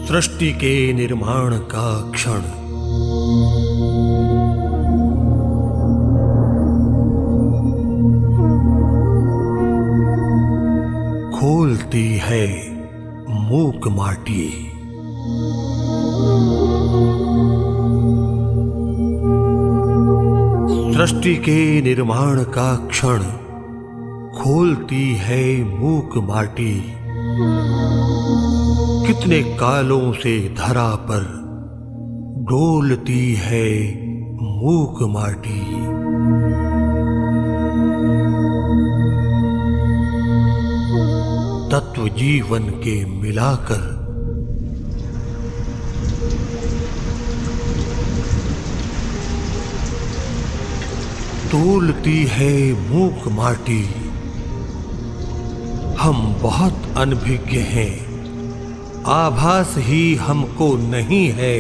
सृष्टि के निर्माण का क्षण खोलती है मूक माटी। सृष्टि के निर्माण का क्षण खोलती है मूक माटी। कितने कालों से धरा पर डोलती है मूक माटी। तत्व जीवन के मिलाकर तोलती है मूक माटी। हम बहुत अनभिज्ञ हैं, आभास ही हमको नहीं है,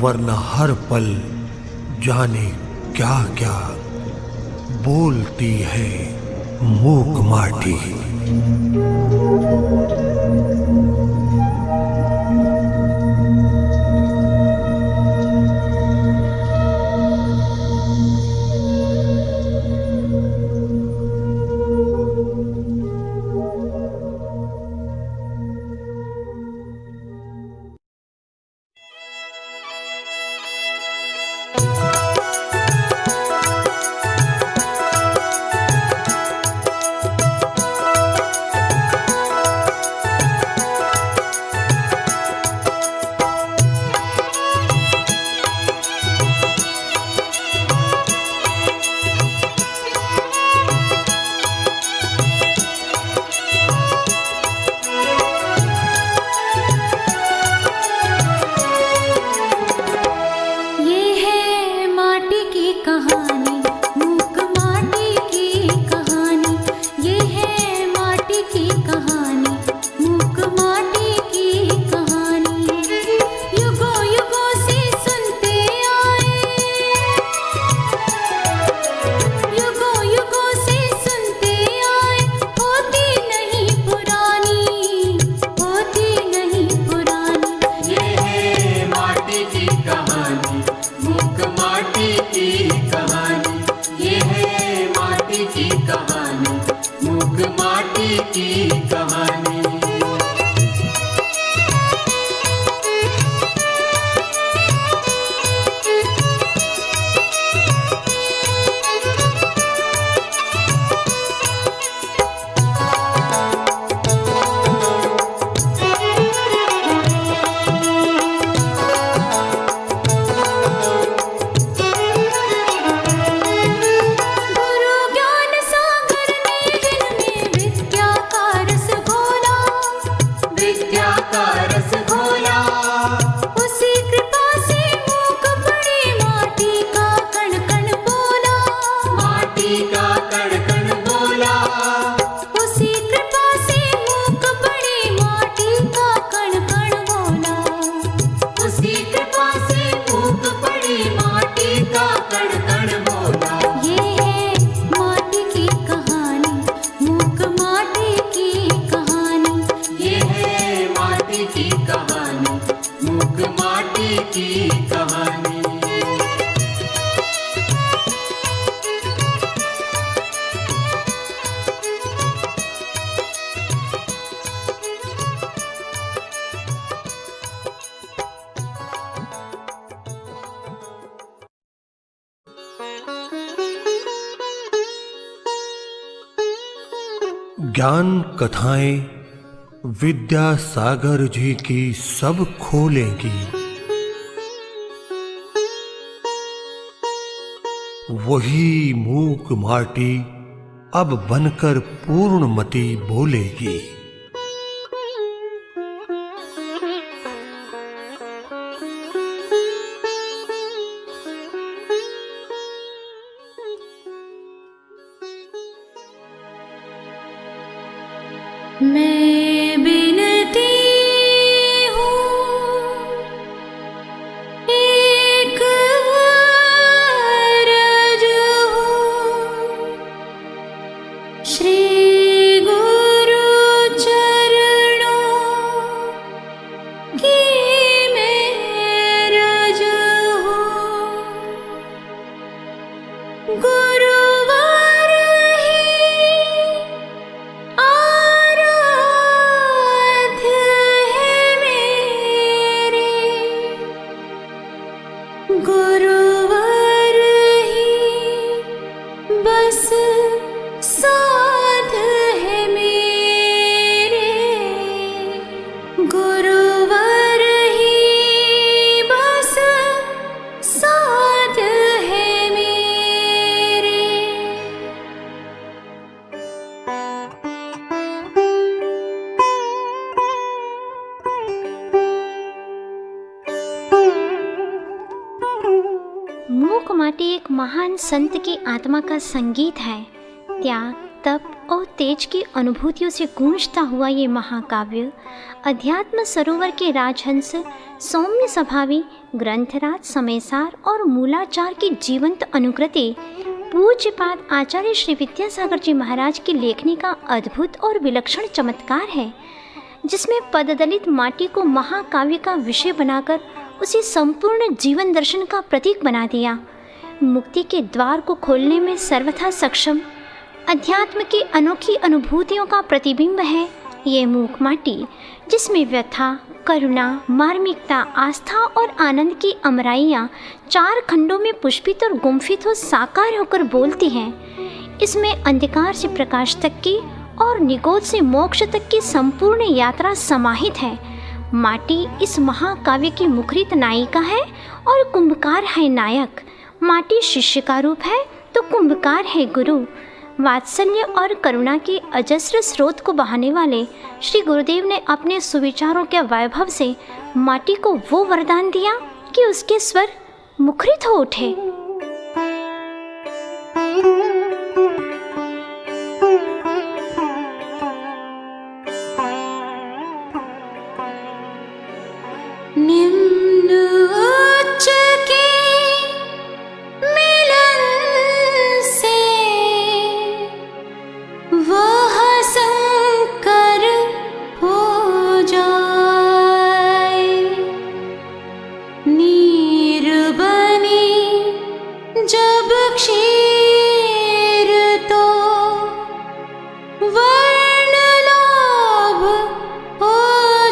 वरना हर पल जाने क्या क्या बोलती है मूक माटी। ज्ञान कथाएं विद्यासागर जी की सब खोलेंगी। वही मूक माटी अब बनकर पूर्णमति बोलेगी। मैं बिनती हूँ एक अरज हूँ श्री गुरु चरणों माटी एक महान संत की आत्मा का संगीत है। त्याग, तप और तेज की अनुभूतियों से गूंजता हुआ ये महाकाव्य अध्यात्म सरोवर के राजहंस, सौम्य स्वभावी ग्रंथराज समयसार और मूलाचार की जीवंत अनुकृति पूज्यपाद आचार्य श्री विद्यासागर जी महाराज की लेखनी का अद्भुत और विलक्षण चमत्कार है, जिसमें पददलित माटी को महाकाव्य का विषय बनाकर उसे संपूर्ण जीवन दर्शन का प्रतीक बना दिया। मुक्ति के द्वार को खोलने में सर्वथा सक्षम अध्यात्म की अनोखी अनुभूतियों का प्रतिबिंब है ये मूक माटी, जिसमें व्यथा, करुणा, मार्मिकता, आस्था और आनंद की अमराइयाँ चार खंडों में पुष्पित और गुम्फित हो साकार होकर बोलती हैं। इसमें अंधकार से प्रकाश तक की और निगोद से मोक्ष तक की संपूर्ण यात्रा समाहित है। माटी इस महाकाव्य की मुखरित नायिका है और कुंभकार है नायक। माटी शिष्य का रूप है तो कुंभकार है गुरु। वात्सल्य और करुणा के अजस्र स्रोत को बहाने वाले श्री गुरुदेव ने अपने सुविचारों के वैभव से माटी को वो वरदान दिया कि उसके स्वर मुखरित हो उठे। निम्न उच्च के मिलन से वह संकर हो जाए। नीर बनी जब क्षीर तो वर्ण लाभ हो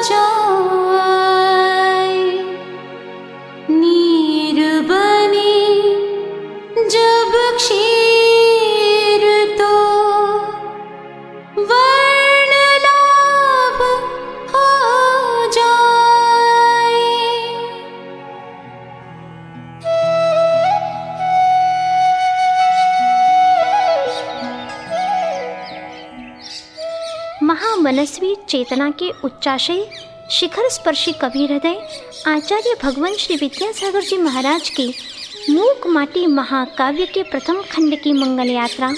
जाए। नीर बनी जब क्षीर तो वर्ण लाभ हो जाए। महामनस्वी चेतना के उच्चाशय शिखर स्पर्शी कवि हृदय आचार्य भगवान श्री विद्यासागर जी महाराज की मूक माटी महाकाव्य के प्रथम खंड की मंगल यात्रा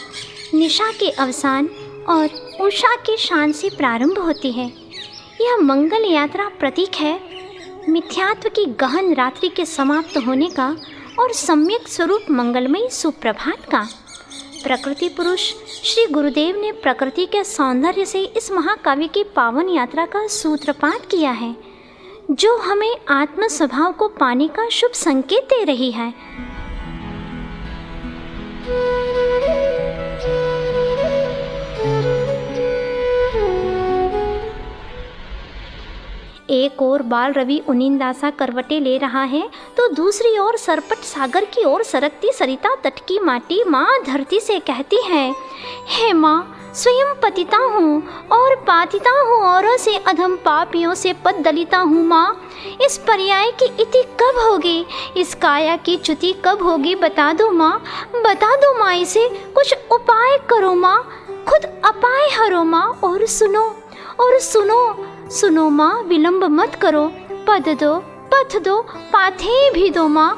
निशा के अवसान और उषा के शान से प्रारंभ होती है। यह मंगल यात्रा प्रतीक है मिथ्यात्व की गहन रात्रि के समाप्त होने का और सम्यक स्वरूप मंगलमयी सुप्रभात का। प्रकृति पुरुष श्री गुरुदेव ने प्रकृति के सौंदर्य से इस महाकाव्य की पावन यात्रा का सूत्रपात किया है, जो हमें आत्म स्वभाव को पाने का शुभ संकेत दे रही है। एक ओर बाल रवि उनिंदासा करवटें ले रहा है तो दूसरी ओर सरपट सागर की ओर सरकती सरिता तट की माटी माँ धरती से कहती है, हे माँ, स्वयं पतिता हूँ और पातिता हूँ औरों से अधम पापियों से पद दलिता हूँ। माँ, इस पर्याय की इति कब होगी? इस काया की च्युति कब होगी? बता दो माँ, बता दो माँ, इसे कुछ उपाय करो माँ, खुद अपाय हरो माँ। और सुनो माँ, विलंब मत करो, पद दो, पथ दो, पाथे भी दो माँ।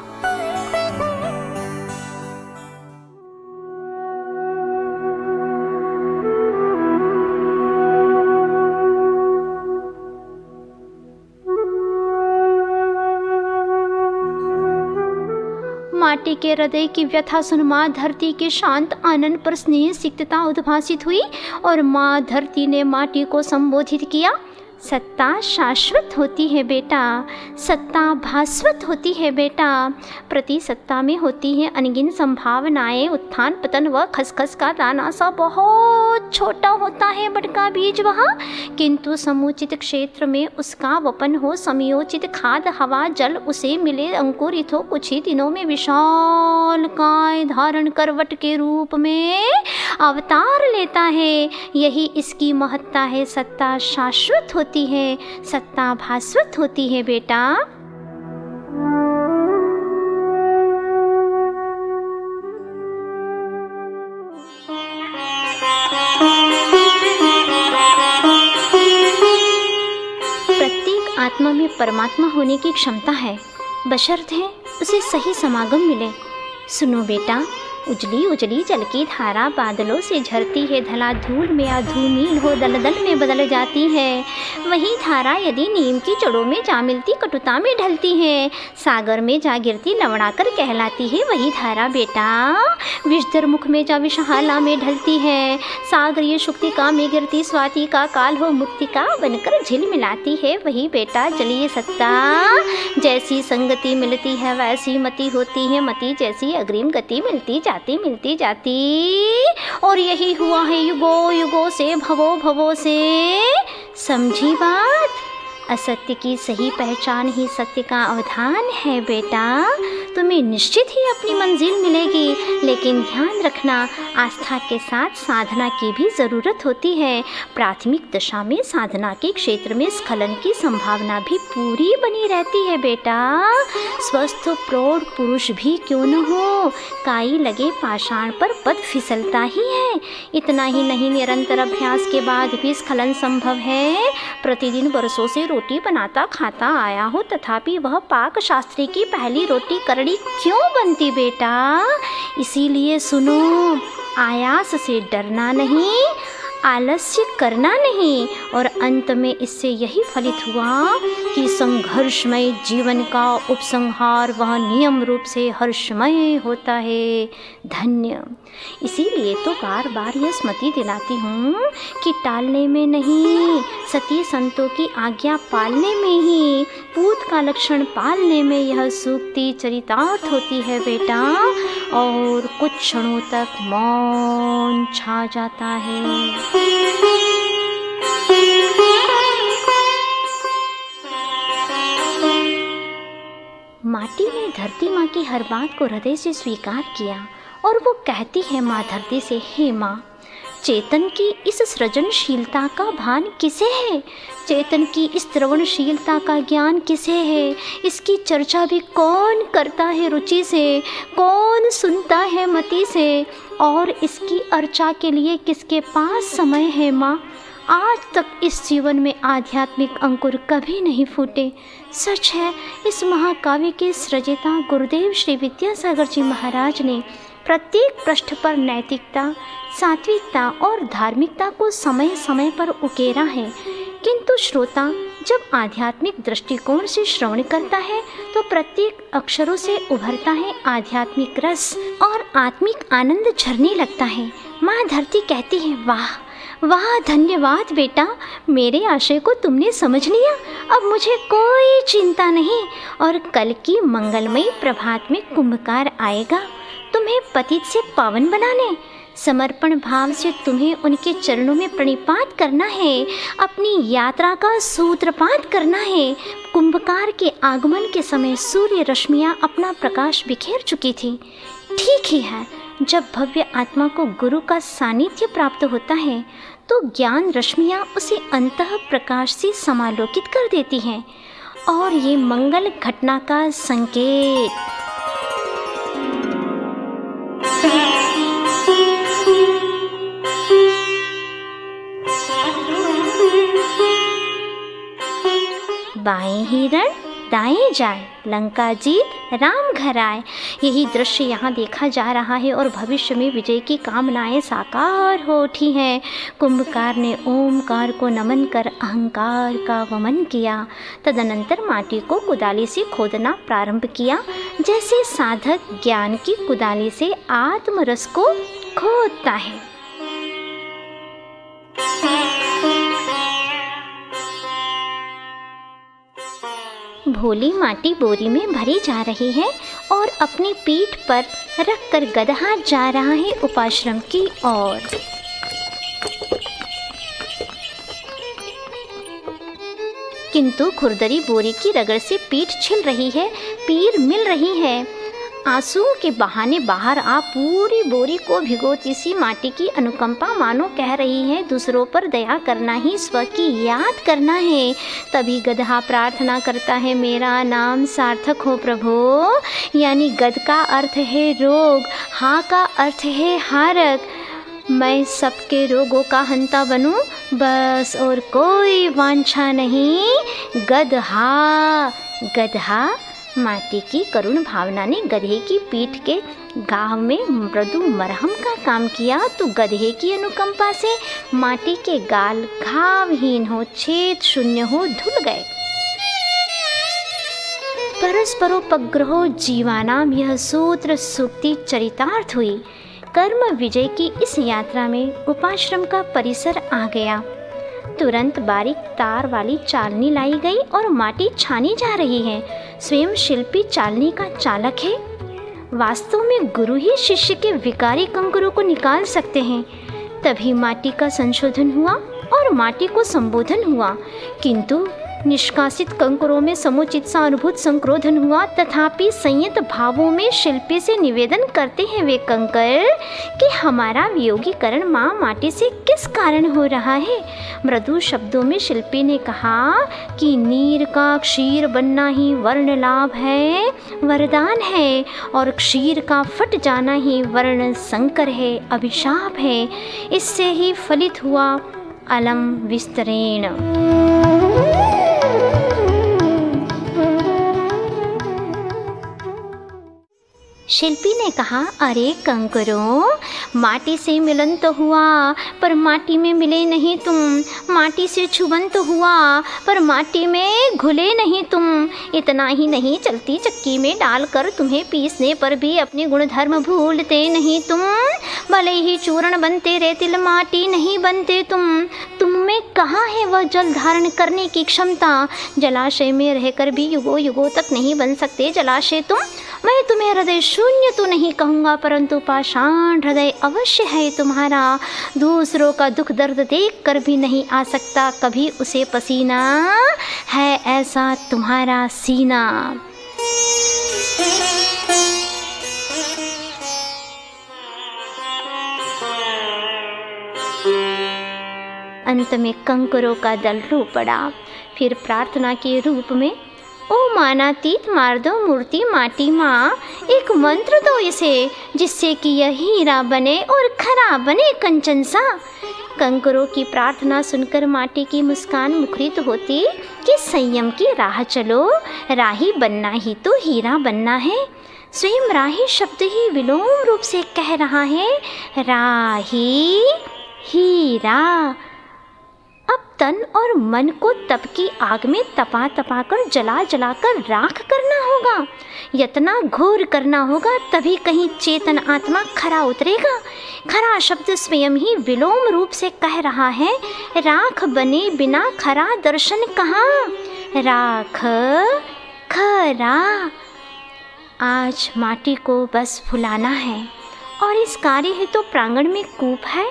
माटी के हृदय की व्यथा सुन माँ धरती के शांत आनंद पर स्नेह सिक्तता उद्भासित हुई और माँ धरती ने माटी को संबोधित किया, सत्ता शाश्वत होती है बेटा, सत्ता भास्वत होती है बेटा। प्रति सत्ता में होती है अनगिन संभावनाएं, उत्थान पतन व खसखस का दाना सा बहुत छोटा होता है बटका बीज वहाँ, किंतु समुचित क्षेत्र में उसका वपन हो, समयोचित खाद हवा जल उसे मिले, अंकुरित हो, कुछ ही दिनों में विशाल काय धारण कर वट के रूप में अवतार लेता है। यही इसकी महत्ता है। सत्ता शाश्वत होती है, सत्ता भास्वत होती है बेटा। प्रत्येक आत्मा में परमात्मा होने की क्षमता है, बशर्ते उसे सही समागम मिले। सुनो बेटा, उजली उजली जल की धारा बादलों से झरती है, धला धूल में या धूमिल हो दलदल में बदल जाती है। वही धारा यदि नीम की जड़ों में जा मिलती कटुता में ढलती है, सागर में जा गिरती लवणाकर कहलाती है। वही धारा बेटा विषधर मुख में जा विषहाला में ढलती है, सागरीय शुक्तिका में गिरती स्वाति का काल हो मुक्तिका बनकर झिल मिलाती है। वही बेटा जलीय सत्ता, जैसी संगति मिलती है वैसी मति होती है, मति जैसी अग्रिम गति मिलती जाती और यही हुआ है युगों युगों से भवों भवों से। समझी बात? असत्य की सही पहचान ही सत्य का अवधान है बेटा। तुम्हें निश्चित ही अपनी मंजिल मिलेगी, लेकिन ध्यान रखना आस्था के साथ साधना की भी ज़रूरत होती है। प्राथमिक दशा में साधना के क्षेत्र में स्खलन की संभावना भी पूरी बनी रहती है बेटा। स्वस्थ प्रौढ़ पुरुष भी क्यों न हो, काई लगे पाषाण पर पद फिसलता ही है। इतना ही नहीं, निरंतर अभ्यास के बाद भी स्खलन संभव है। प्रतिदिन बरसों से रोटी बनाता खाता आया हो, तथापि वह पाक शास्त्री की पहली रोटी करड़ी क्यों बनती बेटा? इसीलिए सुनो, आयास से डरना नहीं, आलस्य करना नहीं, और अंत में इससे यही फलित हुआ कि संघर्षमय जीवन का उपसंहार वह नियम रूप से हर्षमय होता है। धन्य। इसीलिए तो बार बार यह स्मृति दिलाती हूँ कि टालने में नहीं, सती संतों की आज्ञा पालने में ही, पूत का लक्षण पालने में यह सूक्ति चरितार्थ होती है बेटा। और कुछ क्षणों तक मौन छा जाता है। माटी ने धरती माँ की हर बात को हृदय से स्वीकार किया और वो कहती है माँ धरती से, हे माँ, चेतन की इस सृजनशीलता का भान किसे है? चेतन की इस श्रवणशीलता का ज्ञान किसे है? इसकी चर्चा भी कौन करता है रुचि से, कौन सुनता है मति से, और इसकी अर्चा के लिए किसके पास समय है माँ? आज तक इस जीवन में आध्यात्मिक अंकुर कभी नहीं फूटे। सच है, इस महाकाव्य के सृजता गुरुदेव श्री विद्यासागर जी महाराज ने प्रत्येक पृष्ठ पर नैतिकता, सात्विकता और धार्मिकता को समय समय पर उकेरा है। किंतु श्रोता जब आध्यात्मिक दृष्टिकोण से श्रवण करता है तो प्रत्येक अक्षरों से उभरता है आध्यात्मिक रस और आत्मिक आनंद झरने लगता है। माँ धरती कहती है, वाह वाह, धन्यवाद बेटा, मेरे आशय को तुमने समझ लिया। अब मुझे कोई चिंता नहीं, और कल की मंगलमयी प्रभात में कुंभकार आएगा तुम्हें पतित से पावन बनाने। समर्पण भाव से तुम्हें उनके चरणों में प्रणिपात करना है, अपनी यात्रा का सूत्रपात करना है। कुंभकार के आगमन के समय सूर्य रश्मियाँ अपना प्रकाश बिखेर चुकी थी। ठीक ही है, जब भव्य आत्मा को गुरु का सानिध्य प्राप्त होता है तो ज्ञान रश्मियाँ उसे अंतः प्रकाश से समालोकित कर देती हैं, और ये मंगल घटना का संकेत। बाएं हिरण दाएं जाए, लंका जीत राम घर आए। यही दृश्य यहाँ देखा जा रहा है और भविष्य में विजय की कामनाएं साकार हो उठी हैं। कुंभकार ने ओमकार को नमन कर अहंकार का वमन किया। तदनंतर माटी को कुदाली से खोदना प्रारंभ किया, जैसे साधक ज्ञान की कुदाली से आत्मरस को खोदता है। भोली माटी बोरी में भरी जा रही है और अपनी पीठ पर रखकर गदहा जा रहा है उपाश्रम की ओर। किंतु खुरदरी बोरी की रगड़ से पीठ छिल रही है, पीर मिल रही है। आंसुओं के बहाने बाहर आ पूरी बोरी को भिगोती सी माटी की अनुकंपा मानो कह रही है, दूसरों पर दया करना ही स्व की याद करना है। तभी गदहा प्रार्थना करता है, मेरा नाम सार्थक हो प्रभु। यानी गद का अर्थ है रोग, हा का अर्थ है हारक। मैं सबके रोगों का हंता बनूं, बस, और कोई वांछा नहीं। गदहा गदहा माटी की करुण भावना ने गधे की पीठ के घाव में मृदु मरहम का काम किया तो गधे की अनुकंपा से माटी के गाल घावहीन हो, छेद शून्य हो धुल गए। परस्परोपग्रहो जीवानाम यह सूत्र सूक्ति चरितार्थ हुई। कर्म विजय की इस यात्रा में उपाश्रम का परिसर आ गया। तुरंत बारीक तार वाली चालनी लाई गई और माटी छानी जा रही है। स्वयं शिल्पी चालनी का चालक है। वास्तव में गुरु ही शिष्य के विकारी कंकरों को निकाल सकते हैं। तभी माटी का संशोधन हुआ और माटी को संबोधन हुआ, किंतु निष्कासित कंकरों में समुचित सा अनुभूत संक्रोधन हुआ। तथापि संयत भावों में शिल्पी से निवेदन करते हैं वे कंकर कि हमारा वियोगीकरण माँ माटी से किस कारण हो रहा है। मृदु शब्दों में शिल्पी ने कहा कि नीर का क्षीर बनना ही वर्ण लाभ है, वरदान है, और क्षीर का फट जाना ही वर्ण संकर है, अभिशाप है। इससे ही फलित हुआ अलम विस्तरेण। शिल्पी ने कहा, अरे कंकरों, माटी से मिलन तो हुआ पर माटी में मिले नहीं तुम, माटी से छुबन तो हुआ पर माटी में घुले नहीं तुम। इतना ही नहीं, चलती चक्की में डालकर तुम्हें पीसने पर भी अपने गुणधर्म भूलते नहीं तुम। भले ही चूर्ण बनते रेतिल माटी नहीं बनते तुम में कहाँ है वह जल धारण करने की क्षमता। जलाशय में रहकर भी युगों युगों तक नहीं बन सकते जलाशय तुम। मैं तुम्हें हृदय शून्य तो नहीं कहूँगा, परंतु पाषाण हृदय अवश्य है तुम्हारा। दूसरों का दुख दर्द देख कर भी नहीं आ सकता कभी उसे पसीना, है ऐसा तुम्हारा सीना। अंत में कंकरों का दल रो पड़ा। फिर प्रार्थना के रूप में, ओ मानातीत मार दो मूर्ति माटी माँ, एक मंत्र दो इसे जिससे कि यह हीरा बने और खरा बने कंचन सा। कंकरों की प्रार्थना सुनकर माटी की मुस्कान मुखरित होती कि संयम की राह चलो, राही बनना ही तो हीरा बनना है। स्वयं राही शब्द ही विलोम रूप से कह रहा है, राही हीरा। अब तन और मन को तप की आग में तपा तपा कर जला जला कर राख करना होगा, यतना घोर करना होगा, तभी कहीं चेतन आत्मा खरा उतरेगा। खरा शब्द स्वयं ही विलोम रूप से कह रहा है, राख बने बिना खरा दर्शन कहाँ। राख खरा। आज माटी को बस फुलाना है और इस कार्य हेतु तो प्रांगण में कूप है।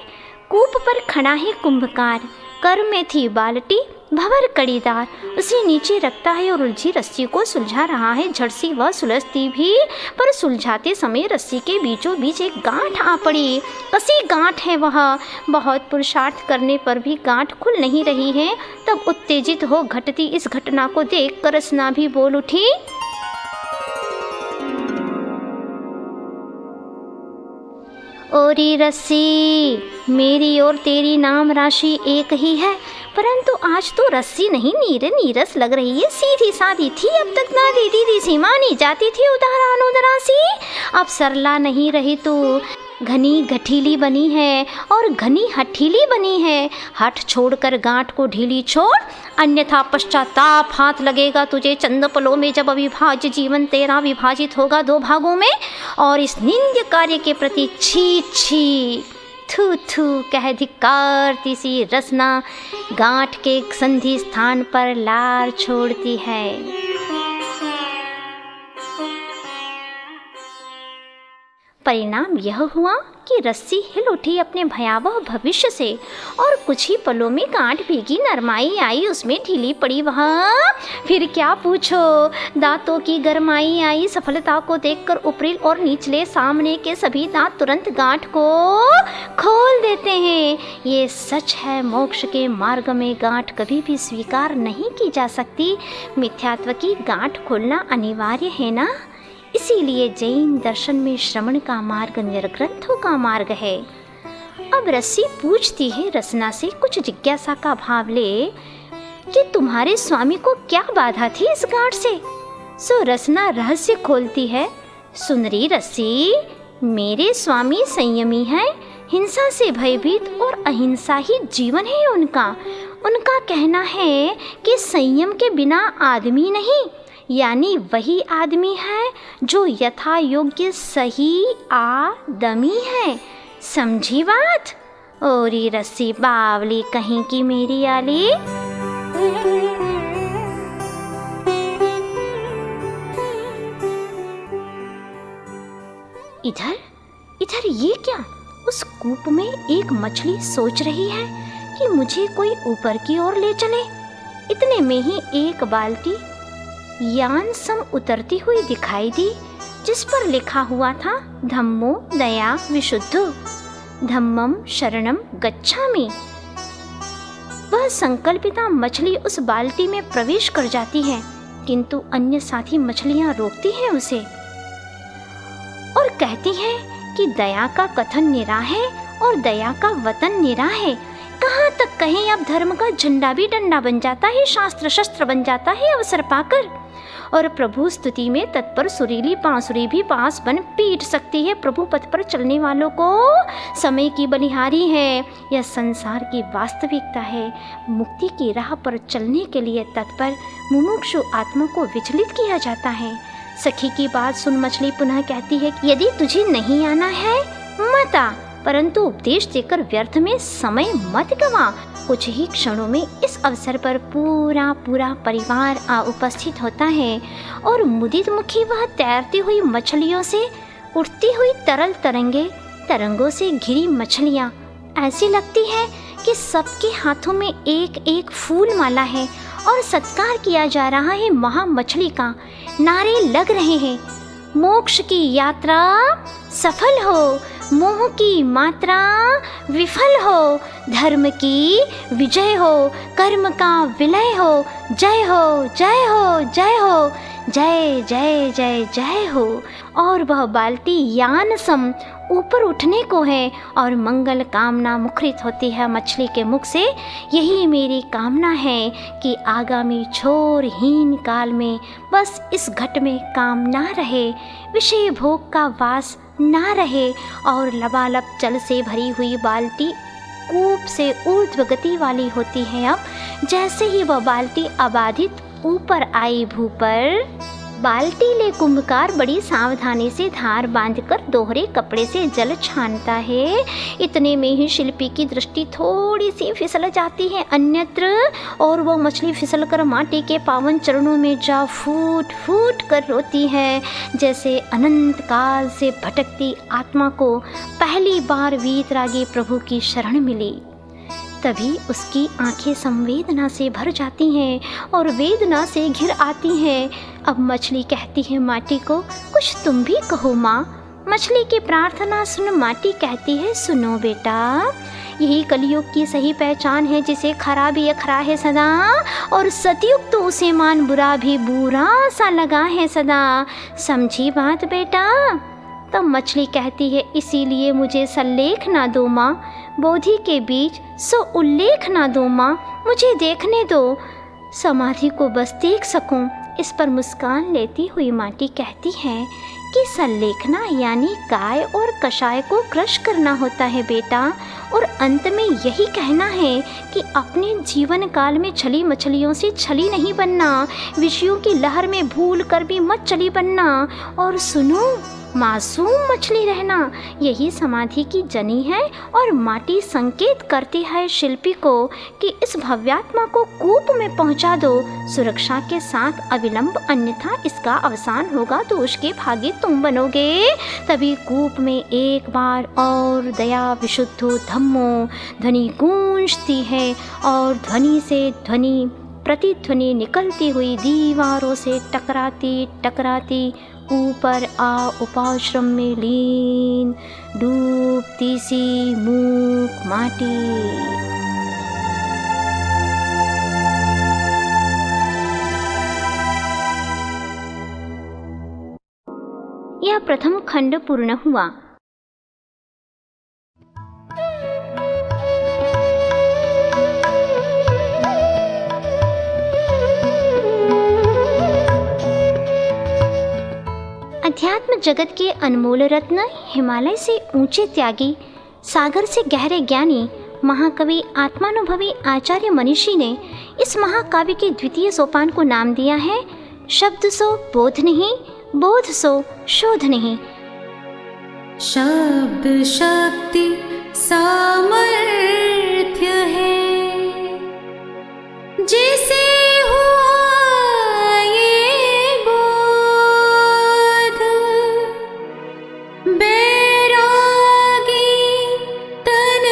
कूप पर खड़ा है कुंभकार, कर में थी बाल्टी, भंवर कड़ीदार, उसे नीचे रखता है और उलझी रस्सी को सुलझा रहा है। झड़सी वह सुलझती भी, पर सुलझाते समय रस्सी के बीचों बीच एक गांठ आ पड़ी। कसी गांठ है वह, बहुत पुरुषार्थ करने पर भी गांठ खुल नहीं रही है। तब उत्तेजित हो घटती इस घटना को देख कर रसना भी बोल उठी, ओरी रस्सी, मेरी और तेरी नाम राशि एक ही है, परंतु आज तो रस्सी नहीं नीरस लग रही है। सीधी सादी थी, अब तक ना देती थी सी मानी जाती थी उदारा अनुदरासी, अब सरला नहीं रही तू, घनी गठीली बनी है और घनी हठीली बनी है। हठ छोड़कर गांठ को ढीली छोड़, अन्यथा पश्चाताप हाथ लगेगा तुझे चंद पलों में, जब अविभाज्य जीवन तेरा विभाजित होगा दो भागों में। और इस निंद्य कार्य के प्रति छी छी थू थू कह धिक्कारती सी रसना गांठ के संधि स्थान पर लार छोड़ती है। परिणाम यह हुआ कि रस्सी हिल उठी अपने भयावह भविष्य से और कुछ ही पलों में गांठ भीगी नरमाई आई, उसमें ढीली पड़ी वह। फिर क्या पूछो, दांतों की गरमाई आई। सफलता को देखकर ऊपरी और निचले सामने के सभी दांत तुरंत गांठ को खोल देते हैं। ये सच है, मोक्ष के मार्ग में गांठ कभी भी स्वीकार नहीं की जा सकती। मिथ्यात्व की गांठ खोलना अनिवार्य है ना। इसीलिए जैन दर्शन में श्रवण का मार्ग निर्ग्रंथों का मार्ग है। अब रस्सी पूछती है रसना से कुछ जिज्ञासा का भाव ले कि तुम्हारे स्वामी को क्या बाधा थी इस गांठ से। सो रसना रहस्य खोलती है। सुंदरी रस्सी, मेरे स्वामी संयमी हैं, हिंसा से भयभीत और अहिंसा ही जीवन है उनका। उनका कहना है कि संयम के बिना आदमी नहीं, यानी वही आदमी है जो यथा योग्य सही आदमी है। समझी बात? ओरी रस्सी बावली कहीं की मेरी आली। इधर ये क्या? उस कूप में एक मछली सोच रही है कि मुझे कोई ऊपर की ओर ले चले। इतने में ही एक बाल्टी यान सम उतरती हुई दिखाई दी, जिस पर लिखा हुआ था धम्मो दया विशुद्धो धम्मम शरणम गच्छामि। वह संकल्पिता मछली उस बाल्टी में प्रवेश कर जाती है, किंतु अन्य साथी मछलियां रोकती हैं उसे और कहती हैं कि दया का कथन निरा है और दया का वतन निरा है। कहाँ तक कहें, अब धर्म का झंडा भी डंडा बन जाता है, शास्त्र शस्त्र बन जाता है अवसर पाकर। और प्रभु स्तुति में तत्पर सुरीली बांसुरी भी बांस बन पीट सकती है। प्रभु पथ पर चलने वालों को समय की बलिहारी है, यह संसार की वास्तविकता है। मुक्ति की राह पर चलने के लिए तत्पर मुमुक्षु आत्मा को विचलित किया जाता है। सखी की बात सुन मछली पुनः कहती है कि यदि तुझे नहीं आना है मत आ, परंतु उपदेश देकर व्यर्थ में समय मत गवा। कुछ ही क्षणों में इस अवसर पर पूरा परिवार आ उपस्थित होता है और मुदित मुखी वह तैरती हुई मछलियों से उठती हुई तरल तरंगों से घिरी मछलियाँ ऐसी लगती है कि सबके हाथों में एक एक फूल माला है और सत्कार किया जा रहा है महा मछली का। नारे लग रहे हैं, मोक्ष की यात्रा सफल हो, मोह की मात्रा विफल हो, धर्म की विजय हो, कर्म का विलय हो, जय हो जय हो जय हो, जय जय जय जय हो। और वह बाल्टी यान सम ऊपर उठने को है और मंगल कामना मुखरित होती है मछली के मुख से। यही मेरी कामना है कि आगामी छोरहीन काल में बस इस घट में काम ना रहे, विषय भोग का वास ना रहे और लबालब जल से भरी हुई बाल्टी कूप से ऊर्ध्व गति वाली होती है। अब जैसे ही वह बाल्टी अबाधित ऊपर आई भू पर, बाल्टी ले कुंभकार बड़ी सावधानी से धार बांधकर दोहरे कपड़े से जल छानता है। इतने में ही शिल्पी की दृष्टि थोड़ी सी फिसल जाती है अन्यत्र और वो मछली फिसलकर माटी के पावन चरणों में जा फूट फूट कर रोती है, जैसे अनंत काल से भटकती आत्मा को पहली बार वीतरागी प्रभु की शरण मिली। तभी उसकी आंखें संवेदना से भर जाती हैं और वेदना से घिर आती हैं। अब मछली कहती है माटी को, कुछ तुम भी कहो माँ। मछली की प्रार्थना सुन माटी कहती है, सुनो बेटा, यही कलयुग की सही पहचान है, जिसे खरा भी अखरा है सदा और सतयुग तो उसे मान बुरा भी बुरा सा लगा है सदा। समझी बात बेटा? तब मछली कहती है, इसीलिए मुझे सल्लेख ना दो माँ, बोधि के बीच सो उल्लेख ना दो माँ, मुझे देखने दो, समाधि को बस देख सकूं। इस पर मुस्कान लेती हुई माटी कहती है कि सल्लेखना यानी गाय और कषाय को क्रश करना होता है बेटा, और अंत में यही कहना है कि अपने जीवन काल में छली मछलियों से छली नहीं बनना, विषयों की लहर में भूल कर भी मत चली बनना, और सुनो मासूम मछली रहना, यही समाधि की जनी है। और माटी संकेत करती है शिल्पी को कि इस भव्यात्मा को कूप में पहुंचा दो सुरक्षा के साथ अविलंब, अन्यथा इसका अवसान होगा तो उसके भागी तुम बनोगे। तभी कूप में एक बार और दया विशुद्धो धम्मो ध्वनि गूंजती है और ध्वनि से ध्वनि प्रतिध्वनि निकलती हुई दीवारों से टकराती टकराती ऊपर आ उपाश्रम में लीन डूबती सी मूक माटी। यह प्रथम खंड पूर्ण हुआ। जगत के अनमोल रत्न, हिमालय से ऊंचे त्यागी, सागर से गहरे ज्ञानी, महाकवि आत्मानुभवी आचार्य मनीषी ने इस महाकाव्य के द्वितीय सोपान को नाम दिया है शब्द सो बोध नहीं, बोध सो शोध नहीं। शब्द शक्ति सामर्थ्य है, जिसे हुआ ये बोध, बैरागी तन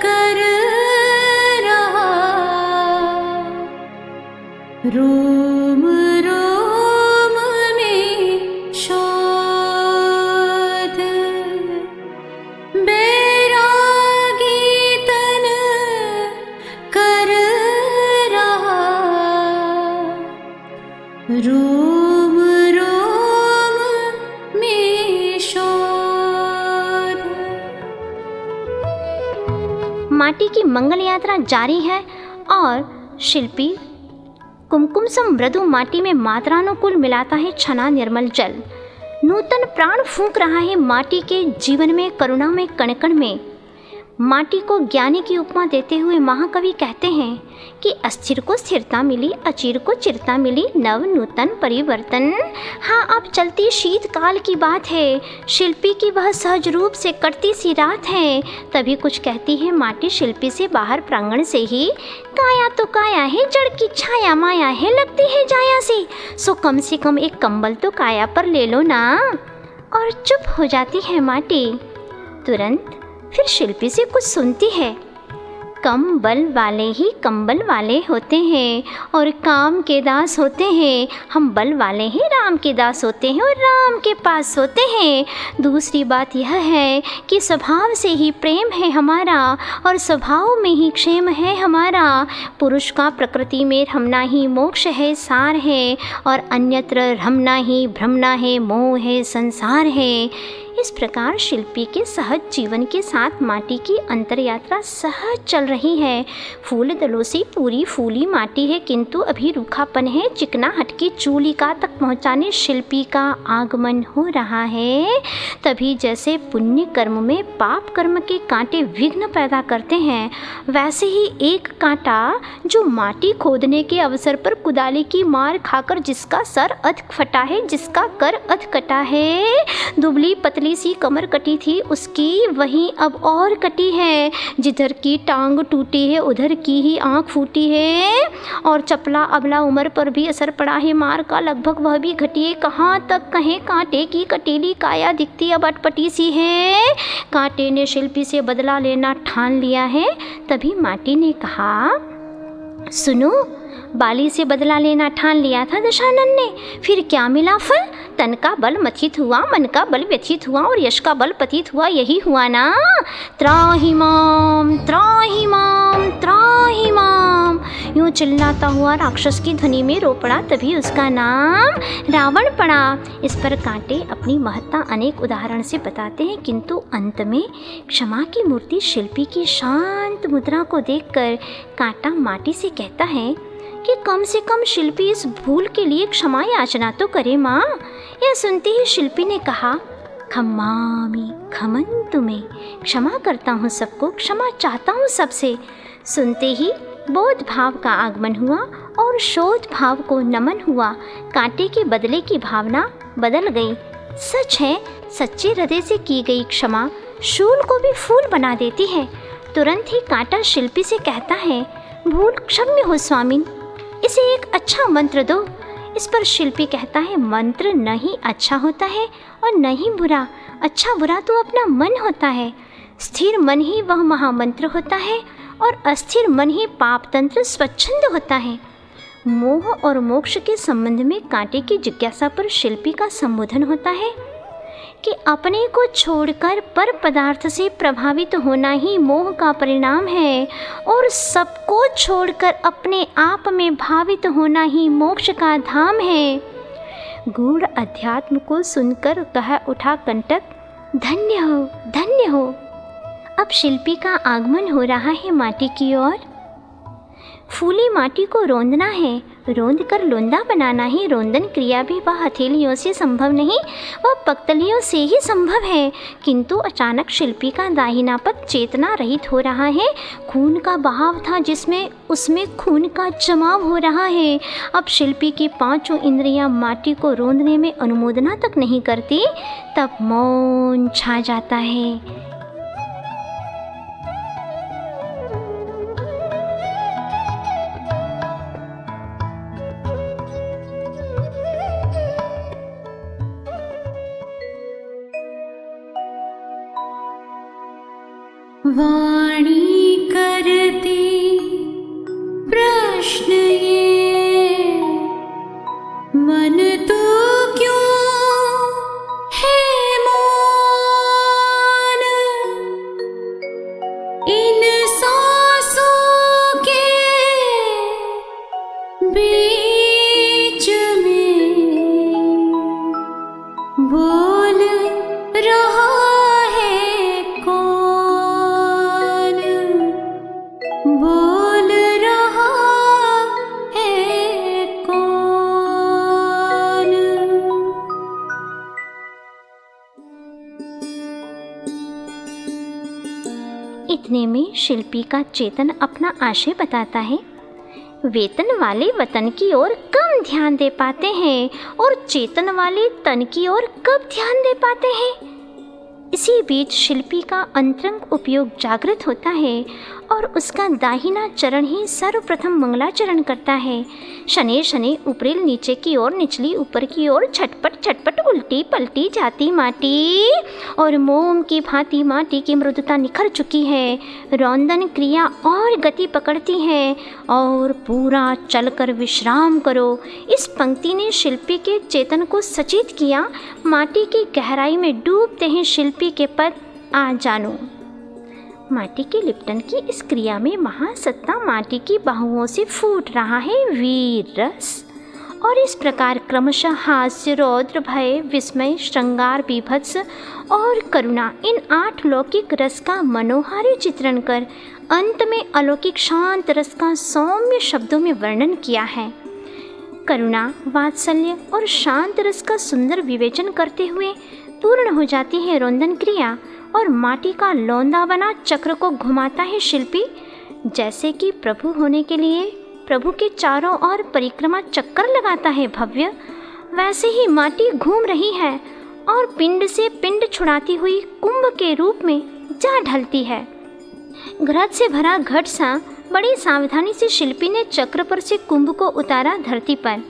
कर रहा, रोम रोम में शोध, बैरागी तन कर रहा, रोम रोम में शोध। माटी की मंगल यात्रा जारी है और शिल्पी कुमकुम सम मृदु माटी में मात्रानुकूल मिलाता है छना निर्मल जल। नूतन प्राण फूंक रहा है माटी के जीवन में, करुणा में, कण कण में। माटी को ज्ञानी की उपमा देते हुए महाकवि कहते हैं कि अस्थिर को स्थिरता मिली, अचिर को चिरता मिली, नव नूतन परिवर्तन। हाँ, अब चलती शीतकाल की बात है, शिल्पी की वह सहज रूप से कटती सी रात है। तभी कुछ कहती है माटी शिल्पी से बाहर प्रांगण से ही, काया तो काया है, जड़ की छाया माया है, लगती है जाया सी, सो कम से कम एक कंबल तो काया पर ले लो ना। और चुप हो जाती है माटी। तुरंत फिर शिल्पी से कुछ सुनती है, कम बल वाले ही कंबल वाले होते हैं और काम के दास होते हैं। हम बल वाले ही राम के दास होते हैं और राम के पास होते हैं। दूसरी बात यह है कि स्वभाव से ही प्रेम है हमारा और स्वभाव में ही क्षेम है हमारा। पुरुष का प्रकृति में रमना ही मोक्ष है, सार है, और अन्यत्र रमना ही भ्रमना है, मोह है, संसार है। इस प्रकार शिल्पी के सहज जीवन के साथ माटी की अंतर यात्रा सहज चल रही है। फूल दलों से पूरी फूली माटी है, किंतु अभी रूखापन है। चिकनाहट की चूलिका तक पहुंचाने शिल्पी का आगमन हो रहा है। तभी जैसे पुण्य कर्म में पाप कर्म के कांटे विघ्न पैदा करते हैं, वैसे ही एक कांटा जो माटी खोदने के अवसर पर कुदाली की मार खाकर जिसका सर अध फटा है, जिसका कर अध कटा है, दुबली पतली सी कमर कटी थी उसकी वहीं अब और कटी है। जिधर की टांग टूटी है उधर की ही आंख फूटी है, और चपला अबला उम्र पर भी असर पड़ा है मार का, लगभग वह भी घटी है। कहाँ तक कहें, कांटे की कटीली काया दिखती अब अटपटी सी है। कांटे ने शिल्पी से बदला लेना ठान लिया है। तभी माटी ने कहा, सुनो, बाली से बदला लेना ठान लिया था दशानन ने, फिर क्या मिला फल? तन का बल मथित हुआ, मन का बल व्यथित हुआ और यश का बल पतित हुआ। यही हुआ ना। त्राहि माम, त्राहि माम, त्राहि माम, यूँ चिल्लाता हुआ राक्षस की ध्वनि में रो पड़ा। तभी उसका नाम रावण पड़ा। इस पर कांटे अपनी महत्ता अनेक उदाहरण से बताते हैं, किंतु अंत में क्षमा की मूर्ति शिल्पी की शांत मुद्रा को देखकर कांटा माटी से कहता है कि कम से कम शिल्पी इस भूल के लिए क्षमा याचना तो करे माँ। यह सुनते ही शिल्पी ने कहा, खमामि खमन्तु में, क्षमा करता हूँ सबको, क्षमा चाहता हूँ सबसे। सुनते ही बोध भाव का आगमन हुआ और शोध भाव को नमन हुआ। कांटे के बदले की भावना बदल गई। सच है, सच्चे हृदय से की गई क्षमा शूल को भी फूल बना देती है। तुरंत ही कांटा शिल्पी से कहता है, भूल क्षम्य हो स्वामिन, इसे एक अच्छा मंत्र दो। इस पर शिल्पी कहता है, मंत्र न ही अच्छा होता है और न ही बुरा, अच्छा बुरा तो अपना मन होता है। स्थिर मन ही वह महामंत्र होता है और अस्थिर मन ही पाप तंत्र स्वच्छंद होता है। मोह और मोक्ष के संबंध में कांटे की जिज्ञासा पर शिल्पी का संबोधन होता है कि अपने को छोड़कर पर पदार्थ से प्रभावित होना ही मोह का परिणाम है और सबको छोड़कर अपने आप में भावित होना ही मोक्ष का धाम है। गूढ़ अध्यात्म को सुनकर कह उठा कंटक, धन्य हो, धन्य हो। अब शिल्पी का आगमन हो रहा है माटी की ओर। फूली माटी को रौंदना है, रोंद कर लोंदा बनाना ही रोंदन क्रिया भी वह हथेलियों से संभव नहीं, वह पक्तलियों से ही संभव है। किंतु अचानक शिल्पी का दाहिना पद चेतना रहित हो रहा है। खून का बहाव था जिसमें उसमें खून का जमाव हो रहा है। अब शिल्पी की पांचों इंद्रियां माटी को रोंदने में अनुमोदना तक नहीं करती। तब मौन छा जाता है। वाणी करती प्रश्न ये, मन तो क्यों है मौन, इन सांसों के बीच में बोल रहा बोल रहा है कौन। इतने में शिल्पी का चेतन अपना आशय बताता है। वेतन वाले वतन की ओर कम ध्यान दे पाते हैं और चेतन वाले तन की ओर कब ध्यान दे पाते हैं। इसी बीच शिल्पी का अंतरंग उपयोग जागृत होता है और उसका दाहिना चरण ही सर्वप्रथम मंगलाचरण करता है। शनै शनै ऊपरेल नीचे की ओर, निचली ऊपर की ओर, छटपट छटपट उल्टी पलटी जाती माटी और मोम की भांति माटी की मृदुता निखर चुकी है। रौंदन क्रिया और गति पकड़ती है और पूरा चलकर विश्राम करो। इस पंक्ति ने शिल्पी के चेतन को सचेत किया। माटी की गहराई में डूबते हैं शिल्पी के पद आ जानो। माटी के लिपटन की इस क्रिया में महासत्ता माटी की बाहुओं से फूट रहा है वीर रस और इस प्रकार क्रमशः हास्य, रौद्र, भय, विस्मय, श्रृंगार, बीभत्स और करुणा इन 8 लौकिक रस का मनोहारी चित्रण कर अंत में अलौकिक शांत रस का सौम्य शब्दों में वर्णन किया है। करुणा, वात्सल्य और शांत रस का सुंदर विवेचन करते हुए पूर्ण हो जाती है रोंदन क्रिया और माटी का लौंदा बना चक्र को घुमाता है शिल्पी। जैसे कि प्रभु होने के लिए प्रभु के चारों ओर परिक्रमा चक्कर लगाता है भव्य, वैसे ही माटी घूम रही है और पिंड से पिंड छुड़ाती हुई कुंभ के रूप में जा ढलती है। घृत से भरा घट सा बड़ी सावधानी से शिल्पी ने चक्र पर से कुंभ को उतारा धरती पर।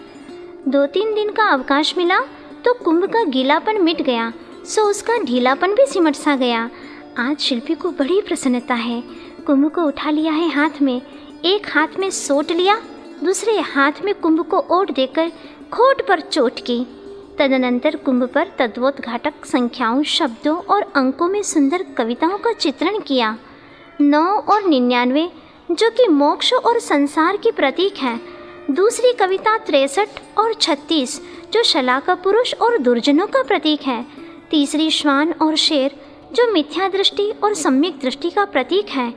2-3 दिन का अवकाश मिला तो कुंभ का गीलापन मिट गया, सो उसका ढीलापन भी सिमट सा गया। आज शिल्पी को बड़ी प्रसन्नता है। कुंभ को उठा लिया है हाथ में, एक हाथ में सोट लिया, दूसरे हाथ में कुंभ को ओट देकर खोट पर चोट की। तदनंतर कुंभ पर तद्वोद्घाटक संख्याओं, शब्दों और अंकों में सुंदर कविताओं का चित्रण किया। 9 और 99 जो कि मोक्ष और संसार की प्रतीक हैं। दूसरी कविता 63 और 36 जो शलाका पुरुष और दुर्जनों का प्रतीक है। तीसरी श्वान और शेर जो मिथ्या दृष्टि और सम्यक दृष्टि का प्रतीक है।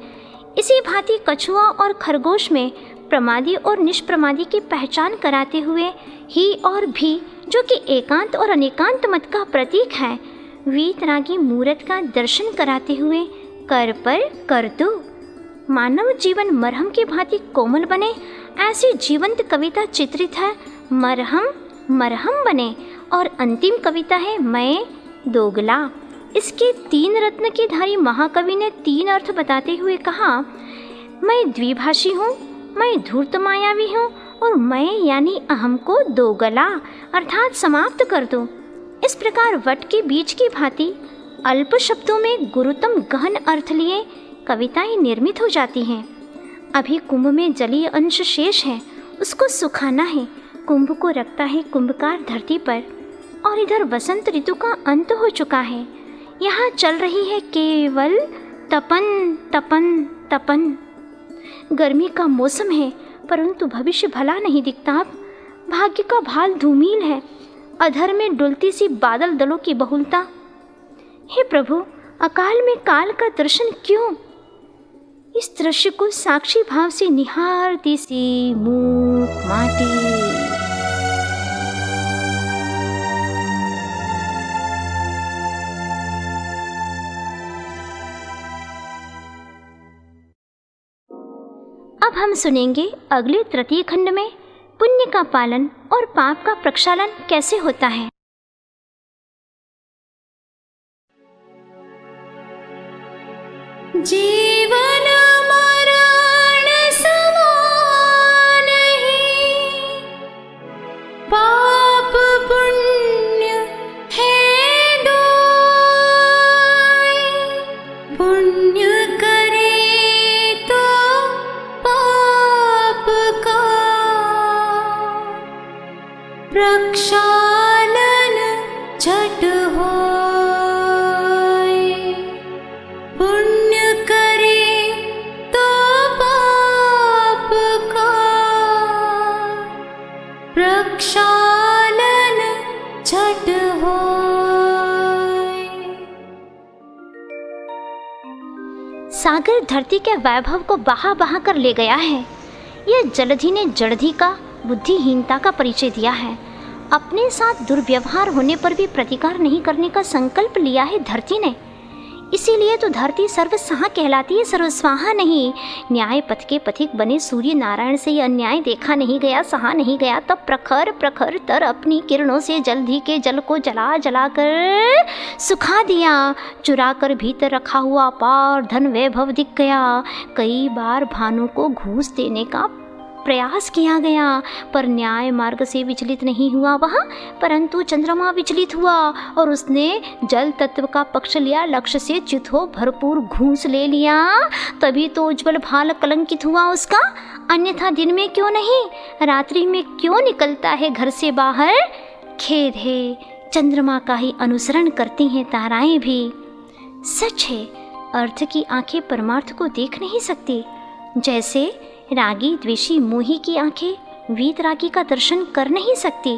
इसी भांति कछुआ और खरगोश में प्रमादी और निष्प्रमादी की पहचान कराते हुए ही और भी जो कि एकांत और अनेकांत मत का प्रतीक है। वीतरागी मूरत का दर्शन कराते हुए कर पर कर दो। मानव जीवन मरहम की भांति कोमल बने, ऐसी जीवंत कविता चित्रित है मरहम मरहम बने। और अंतिम कविता है मैं दोगला। इसके 3 रत्न की धारी महाकवि ने 3 अर्थ बताते हुए कहा, मैं द्विभाषी हूँ, मैं धूर्त मायावी हूँ और मैं यानी अहम को दोगला अर्थात समाप्त कर दो। इस प्रकार वट के बीज की भांति अल्प शब्दों में गुरुतम गहन अर्थ लिए कविताएं निर्मित हो जाती हैं। अभी कुंभ में जलीय अंश शेष है, उसको सुखाना है। कुंभ को रखता है कुंभकार धरती पर और इधर वसंत ऋतु का अंत हो चुका है। यहाँ चल रही है केवल तपन तपन तपन। गर्मी का मौसम है परंतु भविष्य भला नहीं दिखता। अब भाग्य का भाल धूमिल है, अधर में डुलती सी बादल दलों की बहुलता। हे प्रभु, अकाल में काल का दर्शन क्यों? इस दृश्य को साक्षी भाव से निहारती सी मूक माटी। अब हम सुनेंगे अगले तृतीय खंड में पुण्य का पालन और पाप का प्रक्षालन कैसे होता है। जीवन मरण समान ही, पाप पुण्य है दोय। पुण्य करे तो पाप का प्रक्षालन झट होय। पुण्य करे तो पाप का प्रक्षालन झट होय। सागर धरती के वैभव को बहा बहा कर ले गया है। यह जलधि ने जड़धि का बुद्धिहीनता का परिचय दिया है। अपने साथ दुर्व्यवहार होने पर भी प्रतिकार नहीं करने का संकल्प लिया है धरती ने। इसीलिए तो धरती सर्वसहा कहलाती है, सर्वस्वाहा नहीं। न्याय पथ के पथिक बने सूर्य नारायण से यह अन्याय देखा नहीं गया, सहा नहीं गया, तब प्रखर प्रखर तर अपनी किरणों से जलधि के जल को जला जला कर सुखा दिया। चुरा कर भीतर रखा हुआ अपार धन वैभव दिख गया। कई बार भानु को घूस देने का प्रयास किया गया, पर न्याय मार्ग से विचलित नहीं हुआ वह, परंतु चंद्रमा विचलित हुआ और उसने जल तत्व का पक्ष लिया। लक्ष्य से चित हो भरपूर घूस ले लिया, तभी तो उज्जवल भाल कलंकित हुआ उसका। अन्यथा दिन में क्यों नहीं, रात्रि में क्यों निकलता है घर से बाहर। खेद है, चंद्रमा का ही अनुसरण करती हैं ताराएं भी। सच है, अर्थ की आंखें परमार्थ को देख नहीं सकती, जैसे रागी द्वेषी मोही की आंखें वीतरागी का दर्शन कर नहीं सकती।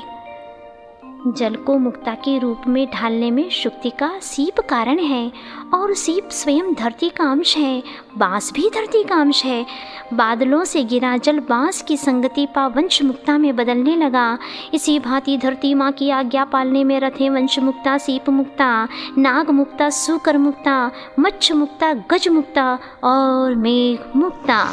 जल को मुक्ता के रूप में ढालने में शुक्ति का सीप कारण है, और सीप स्वयं धरती का अंश है। बांस भी धरती का अंश है। बादलों से गिरा जल बांस की संगति पा वंश मुक्ता में बदलने लगा। इसी भांति धरती माँ की आज्ञा पालने में रथे वंश मुक्ता, सीप मुक्ता, नाग मुक्ता, सुकर मुक्ता, मच्छ मुक्ता, गज मुक्ता और मेघ मुक्ता।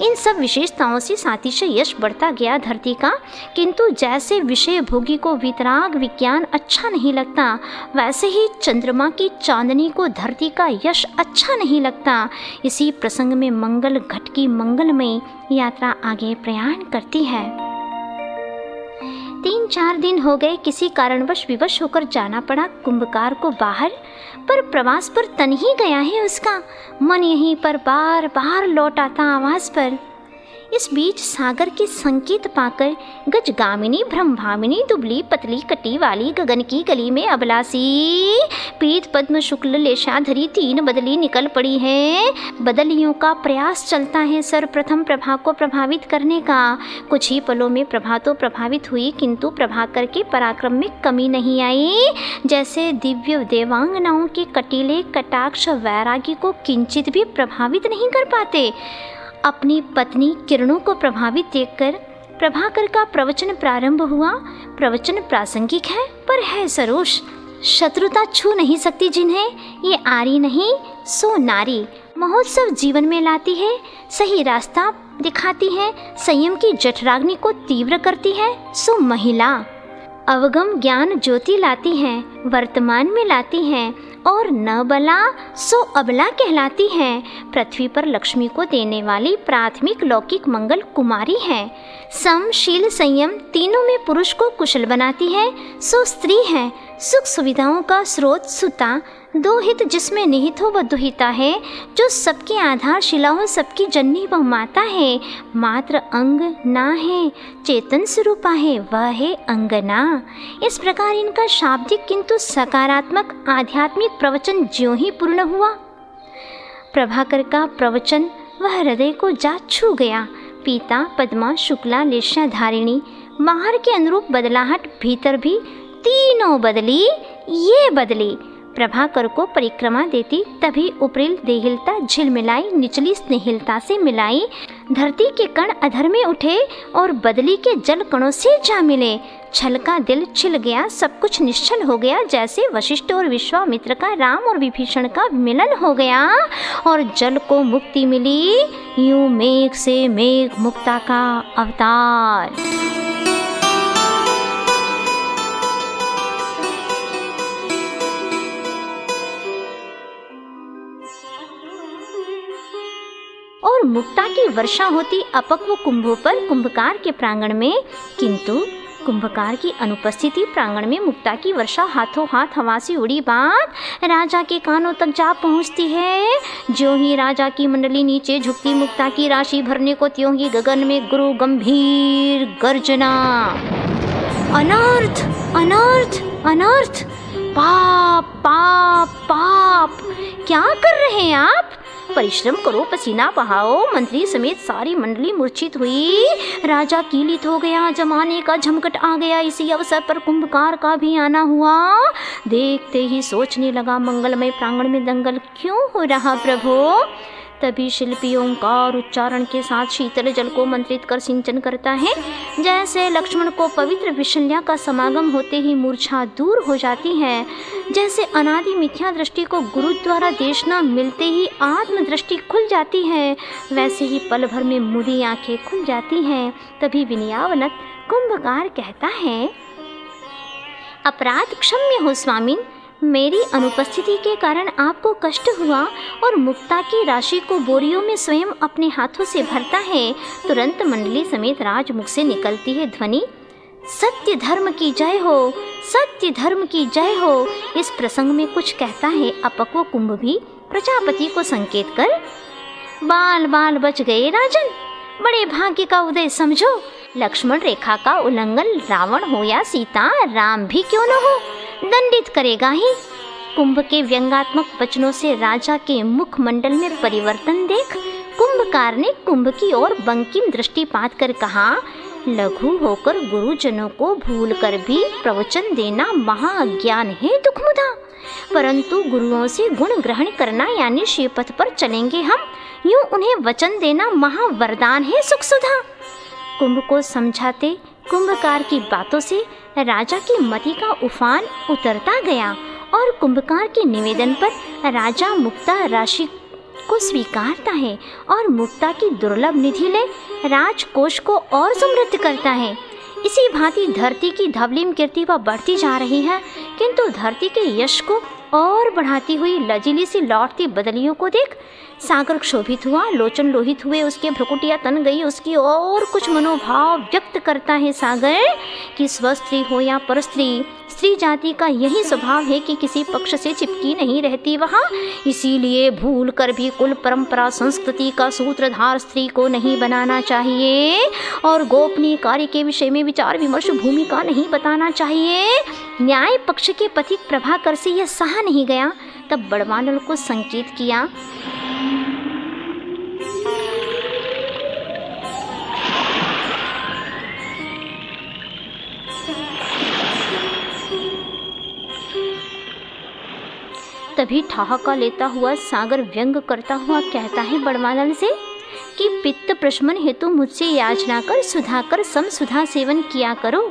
इन सब विशेषताओं से सातिशय यश बढ़ता गया धरती का, किंतु जैसे विषय भोगी को वितराग विज्ञान अच्छा नहीं लगता, वैसे ही चंद्रमा की चांदनी को धरती का यश अच्छा नहीं लगता। इसी प्रसंग में मंगल घट की मंगलमयी यात्रा आगे प्रयाण करती है। 3-4 दिन हो गए, किसी कारणवश विवश होकर जाना पड़ा कुंभकार को बाहर, पर प्रवास पर तन ही गया है उसका। मन यहीं पर बार बार लौट आता आवाज पर। इस बीच सागर के संकेत पाकर गजगामिनी ब्रह्मामिनी दुबली पतली कटी वाली गगन की गली में अबलासी पीत पद्म शुक्ल लेशाधरी 3 बदली निकल पड़ी है। बदलियों का प्रयास चलता है सर्वप्रथम प्रभा को प्रभावित करने का। कुछ ही पलों में प्रभा तो प्रभावित हुई, किंतु प्रभाकर के पराक्रम में कमी नहीं आई। जैसे दिव्य देवांगनाओं के कटीले कटाक्ष वैरागी को किंचित भी प्रभावित नहीं कर पाते। अपनी पत्नी किरणों को प्रभावित देखकर प्रभाकर का प्रवचन प्रारंभ हुआ। प्रवचन प्रासंगिक है, पर है सरोष। शत्रुता छू नहीं सकती जिन्हें, ये आरी नहीं सो नारी। महोत्सव जीवन में लाती है, सही रास्ता दिखाती है, संयम की जठराग्नि को तीव्र करती है सो महिला। अवगम ज्ञान ज्योति लाती हैं, वर्तमान में लाती हैं, और न बला सो अबला कहलाती हैं। पृथ्वी पर लक्ष्मी को देने वाली प्राथमिक लौकिक मंगल कुमारी है। सम शील संयम तीनों में पुरुष को कुशल बनाती है सो स्त्री है। सुख सुविधाओं का स्रोत सुता, दो हित जिसमें निहित हो वह दुहिता है। जो सबके आधारशिला हो, सबकी जननी वह माता है। मात्र अंग ना है, चेतन स्वरूपा है, वह है अंगना। इस प्रकार इनका शाब्दिक किंतु सकारात्मक आध्यात्मिक प्रवचन ज्यों ही पूर्ण हुआ, प्रभाकर का प्रवचन वह हृदय को जा छू गया। पीता पद्मा शुक्ला लेश्या धारिणी बाहर के अनुरूप बदलाहट भीतर भी तीनों बदली, ये बदली। प्रभाकर को परिक्रमा देती, तभी ऊपरी देहिलता झिलमिलाई निचली स्नेहिलता से मिलाई। धरती के कण अधर में उठे और बदली के जल कणों से जा मिले। छल का दिल छिल गया, सब कुछ निश्चल हो गया, जैसे वशिष्ठ और विश्वामित्र का राम और विभीषण का मिलन हो गया और जल को मुक्ति मिली। यूं मेघ से मेघ मुक्ता का अवतार। और मुक्ता की वर्षा होती अपक्व कुंभों पर कुंभकार के प्रांगण में, किंतु कुंभकार की अनुपस्थिति प्रांगण में मुक्ता की वर्षा हाथों हाथ हवा से उड़ी बात राजा के कानों तक जा पहुंचती है। ज्यों ही राजा की मंडली नीचे झुकती मुक्ता की राशि भरने को, त्यों ही गगन में गुरु गंभीर गर्जना। अनर्थ अनर्थ अनर्थ, पाप पाप पाप। क्या कर रहे हैं आप? परिश्रम करो, पसीना बहाओ। मंत्री समेत सारी मंडली मूर्छित हुई। राजा कीलित हो गया, जमाने का झमकट आ गया। इसी अवसर पर कुंभकार का भी आना हुआ। देखते ही सोचने लगा, मंगलमय प्रांगण में दंगल क्यों हो रहा प्रभु? तभी शिल्पी ओंकार उच्चारण के साथ शीतल जल को मंत्रित कर सिंचन करता है। जैसे लक्ष्मण को पवित्र विशल्या का समागम होते ही मूर्छा दूर हो जाती है, जैसे अनादि मिथ्या दृष्टि को गुरु द्वारा देशना मिलते ही आत्म दृष्टि खुल जाती है, वैसे ही पल भर में मुदी आंखें खुल जाती हैं। तभी विनयावनत कुंभकार कहता है, अपराध क्षम्य हो स्वामिन, मेरी अनुपस्थिति के कारण आपको कष्ट हुआ। और मुक्ता की राशि को बोरियों में स्वयं अपने हाथों से भरता है। तुरंत मंडली समेत राजमुख से निकलती है ध्वनि, सत्य धर्म की जय हो, सत्य धर्म की जय हो। इस प्रसंग में कुछ कहता है अपक्व कुंभ भी प्रजापति को संकेत कर, बाल बाल बच गए राजन, बड़े भाग्य का उदय समझो। लक्ष्मण रेखा का उल्लंघन रावण हो या सीता, राम भी क्यों न हो, दंडित करेगा ही। कुंभ के व्यंगात्मक वचनों से राजा के मुखमंडल में परिवर्तन देख कुंभकार ने कुंभ की ओर बंकिम दृष्टिपात कर कहा, लघु होकर गुरुजनों को भूलकर भी प्रवचन देना महाअज्ञान है दुखमुदा, परंतु गुरुओं से गुण ग्रहण करना यानी श्रीपथ पर चलेंगे हम, यूं उन्हें वचन देना महावरदान है सुख सुधा। कुंभ को समझाते कुंभकार की बातों से राजा की मति का उफान उतरता गया और कुंभकार के निवेदन पर राजा मुक्ता राशि को स्वीकारता है और मुक्ता की दुर्लभ निधि ले राजकोष को और समृद्ध करता है। इसी भांति धरती की धवलीम कीर्ति वह बढ़ती जा रही है, किंतु धरती के यश को और बढ़ाती हुई लजीली सी लौटती बदलियों को देख सागर क्षोभित हुआ, लोचन लोहित हुए, उसके भ्रुकुटियाँ तन गई उसकी। और कुछ मनोभाव व्यक्त करता है सागर कि स्वस्त्री हो या परस्त्री, स्त्री जाति का यही स्वभाव है कि किसी पक्ष से चिपकी नहीं रहती वहाँ। इसीलिए भूल कर भी कुल परंपरा संस्कृति का सूत्रधार स्त्री को नहीं बनाना चाहिए और गोपनीय कार्य के विषय में विचार विमर्श भूमिका नहीं बताना चाहिए। न्याय पक्ष के पथिक प्रभाकर से यह सहा नहीं गया, तब बड़वानल को संकेत किया, तभी ठहाका लेता हुआ सागर व्यंग करता हुआ कहता है बड़वानल से कि पित्त प्रशमन हेतु मुझसे याचना कर सुधाकर सम सुधा सेवन किया करो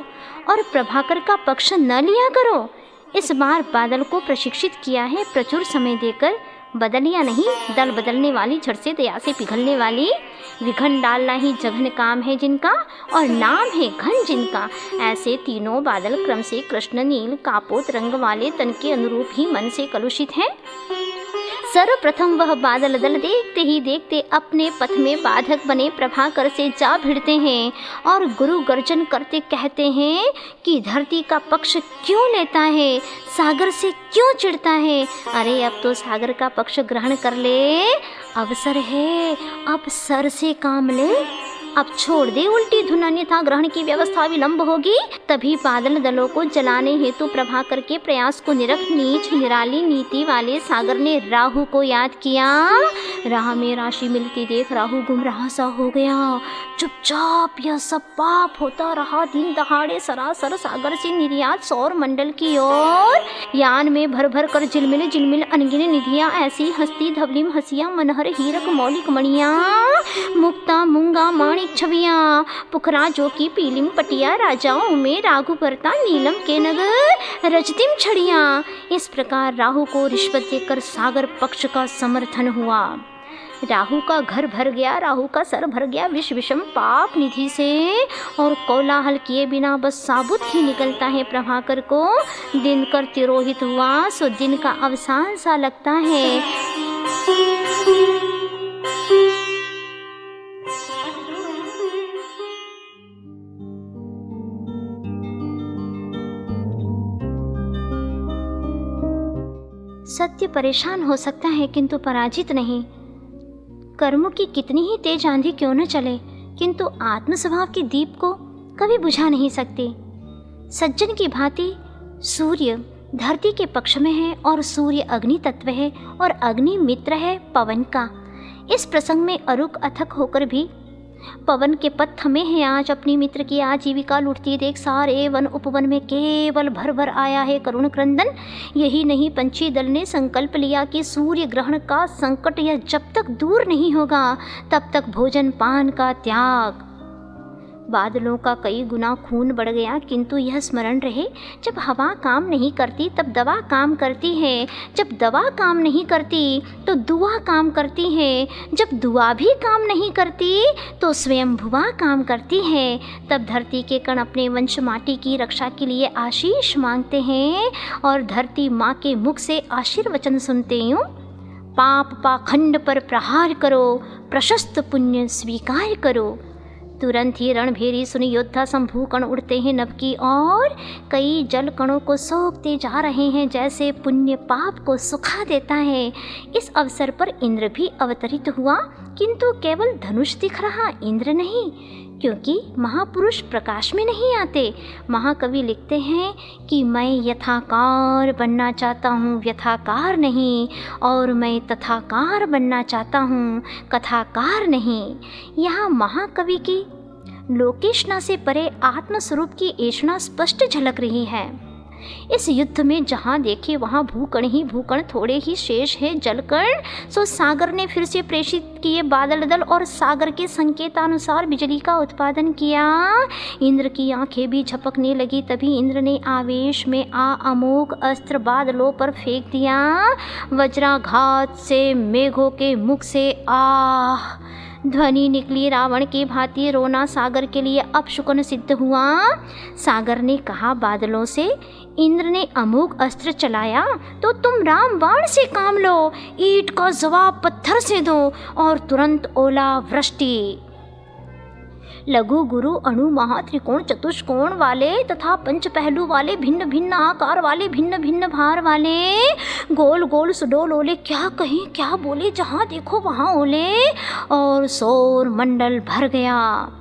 और प्रभाकर का पक्ष न लिया करो। इस बार बादल को प्रशिक्षित किया है प्रचुर समय देकर, बदलिया नहीं दल बदलने वाली, झट से दया से पिघलने वाली। विघन डालना ही जघन काम है जिनका और नाम है घन जिनका। ऐसे तीनों बादल क्रम से कृष्ण नील कापोत रंग वाले तन के अनुरूप ही मन से कलुषित हैं। सर्वप्रथम वह बादल दल देखते ही देखते अपने पथ में बाधक बने प्रभाकर से जा भिड़ते हैं और गुरु गर्जन करते कहते हैं कि धरती का पक्ष क्यों लेता है, सागर से क्यों चिढ़ता है। अरे अब तो सागर का पक्ष ग्रहण कर ले, अवसर है, अब सर से काम ले, अब छोड़ दे उल्टी धुन, अन्यथा ग्रहण की व्यवस्था विलंब होगी। तभी बादल दलों को जलाने हेतु प्रभाकर के प्रयास को निरख नीच निराली नीति वाले सागर ने राहु को याद किया। राह में राशि मिलती देख राहु गुमराह सा हो गया। चुपचाप यह सब पाप होता रहा। दिन दहाड़े सरासर सागर से निर्यात सौर मंडल की ओर यान में भर भर कर झिलमिल झिलमिल अनगिन निधियां, ऐसी हस्ती धवलिम हसिया मनहर हीरक मौलिक मणियां, मुक्ता मूंगा माणिक छवियां, पुखराजों की पीलिम पटिया, राजाओं में राघु भरता नीलम के नगर रजतिम छड़ियां। इस प्रकार राहु को रिश्वत देकर सागर पक्ष का समर्थन हुआ। राहु का घर भर गया, राहु का सर भर गया विष विषम पाप निधि से, और कोलाहल किए बिना बस साबुत ही निकलता है प्रभाकर को। दिन कर तिरोहित हुआ सो दिन का अवसान सा लगता है। सत्य परेशान हो सकता है किंतु पराजित नहीं। कर्मों की कितनी ही तेज आंधी क्यों न चले, किंतु आत्म स्वभाव की दीप को कभी बुझा नहीं सकती। सज्जन की भांति सूर्य धरती के पक्ष में है और सूर्य अग्नि तत्व है और अग्नि मित्र है पवन का। इस प्रसंग में अरुक अथक होकर भी पवन के पथ थमे हैं। आज अपनी मित्र की आजीविका लुटती देख सारे वन उपवन में केवल भर भर आया है करुण क्रंदन। यही नहीं, पंछी दल ने संकल्प लिया कि सूर्य ग्रहण का संकट यह जब तक दूर नहीं होगा तब तक भोजन पान का त्याग। बादलों का कई गुना खून बढ़ गया, किंतु यह स्मरण रहे, जब हवा काम नहीं करती तब दवा काम करती है, जब दवा काम नहीं करती तो दुआ काम करती है, जब दुआ भी काम नहीं करती तो स्वयं भुवा काम करती है। तब धरती के कण अपने वंश माटी की रक्षा के लिए आशीष मांगते हैं और धरती माँ के मुख से आशीर्वचन सुनते यूँ, पाप पाखंड पर प्रहार करो, प्रशस्त पुण्य स्वीकार करो। तुरंत ही रणभेरी सुन योद्धा शंभू कण उड़ते हैं नभ की ओर, कई जल कणों को सोखते जा रहे हैं जैसे पुण्य पाप को सुखा देता है। इस अवसर पर इंद्र भी अवतरित हुआ, किंतु केवल धनुष दिख रहा, इंद्र नहीं, क्योंकि महापुरुष प्रकाश में नहीं आते। महाकवि लिखते हैं कि मैं यथाकार बनना चाहता हूँ, व्यथाकार नहीं, और मैं तथाकार बनना चाहता हूँ, कथाकार नहीं। यहाँ महाकवि की लोकेशना से परे आत्मस्वरूप की ऐषणा स्पष्ट झलक रही है। इस युद्ध में जहाँ देखे वहाँ भूकण ही भूकण, थोड़े ही शेष है जलकण। सो सागर ने फिर से प्रेषित किए बादल दल और सागर के संकेतानुसार बिजली का उत्पादन किया। इंद्र की आंखें भी झपकने लगी। तभी इंद्र ने आवेश में अमोघ अस्त्र बादलों पर फेंक दिया। वज्राघात से मेघों के मुख से आह ध्वनि निकली। रावण की भांति रोना सागर के लिए अपशकुन सिद्ध हुआ। सागर ने कहा बादलों से, इंद्र ने अमोघ अस्त्र चलाया तो तुम राम बाण से काम लो, ईंट का जवाब पत्थर से दो और तुरंत ओला वृष्टि। लघु गुरु अणु महा त्रिकोण चतुष्कोण वाले तथा पंच पहलू वाले, भिन्न भिन्न आकार वाले, भिन्न भिन्न भार वाले, गोल गोल सुडोल ओले, क्या कहें क्या बोले, जहाँ देखो वहाँ ओले, और सौर मंडल भर गया।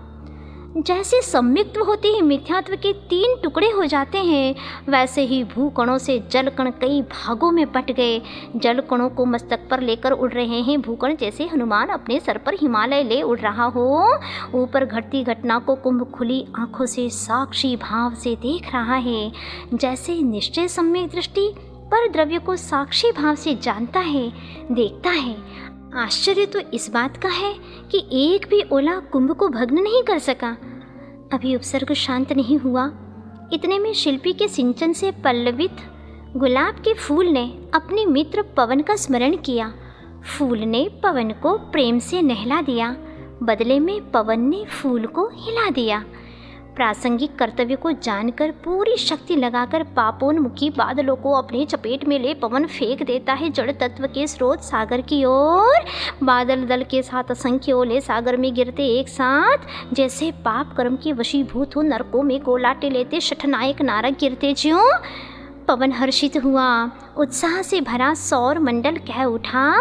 जैसे सम्मिक्त्व होते ही मिथ्यात्व के 3 टुकड़े हो जाते हैं, वैसे ही भूकणों से जलकण कई भागों में बट गए। जलकणों को मस्तक पर लेकर उड़ रहे हैं भूकण, जैसे हनुमान अपने सर पर हिमालय ले उड़ रहा हो। ऊपर घटती घटना को कुंभ खुली आंखों से साक्षी भाव से देख रहा है। जैसे निश्चय सम्यक दृष्टि पर द्रव्य को साक्षी भाव से जानता है, देखता है। आश्चर्य तो इस बात का है कि एक भी ओला कुंभ को भग्न नहीं कर सका। अभी उपसर्ग शांत नहीं हुआ, इतने में शिल्पी के सिंचन से पल्लवित गुलाब के फूल ने अपने मित्र पवन का स्मरण किया। फूल ने पवन को प्रेम से नहला दिया, बदले में पवन ने फूल को हिला दिया। प्रासंगिक कर्तव्य को जानकर पूरी शक्ति लगाकर पापोन्मुखी बादलों को अपने चपेट में ले पवन फेंक देता है जड़ तत्व के स्रोत सागर की ओर। बादल दल के साथ असंख्य ओले सागर में गिरते एक साथ, जैसे पाप कर्म के वशीभूत हो नरकों में कोलाटे लेते शठनायक नारक गिरते ज्यों। पवन हर्षित हुआ, उत्साह से भरा सौर मंडल कह उठा,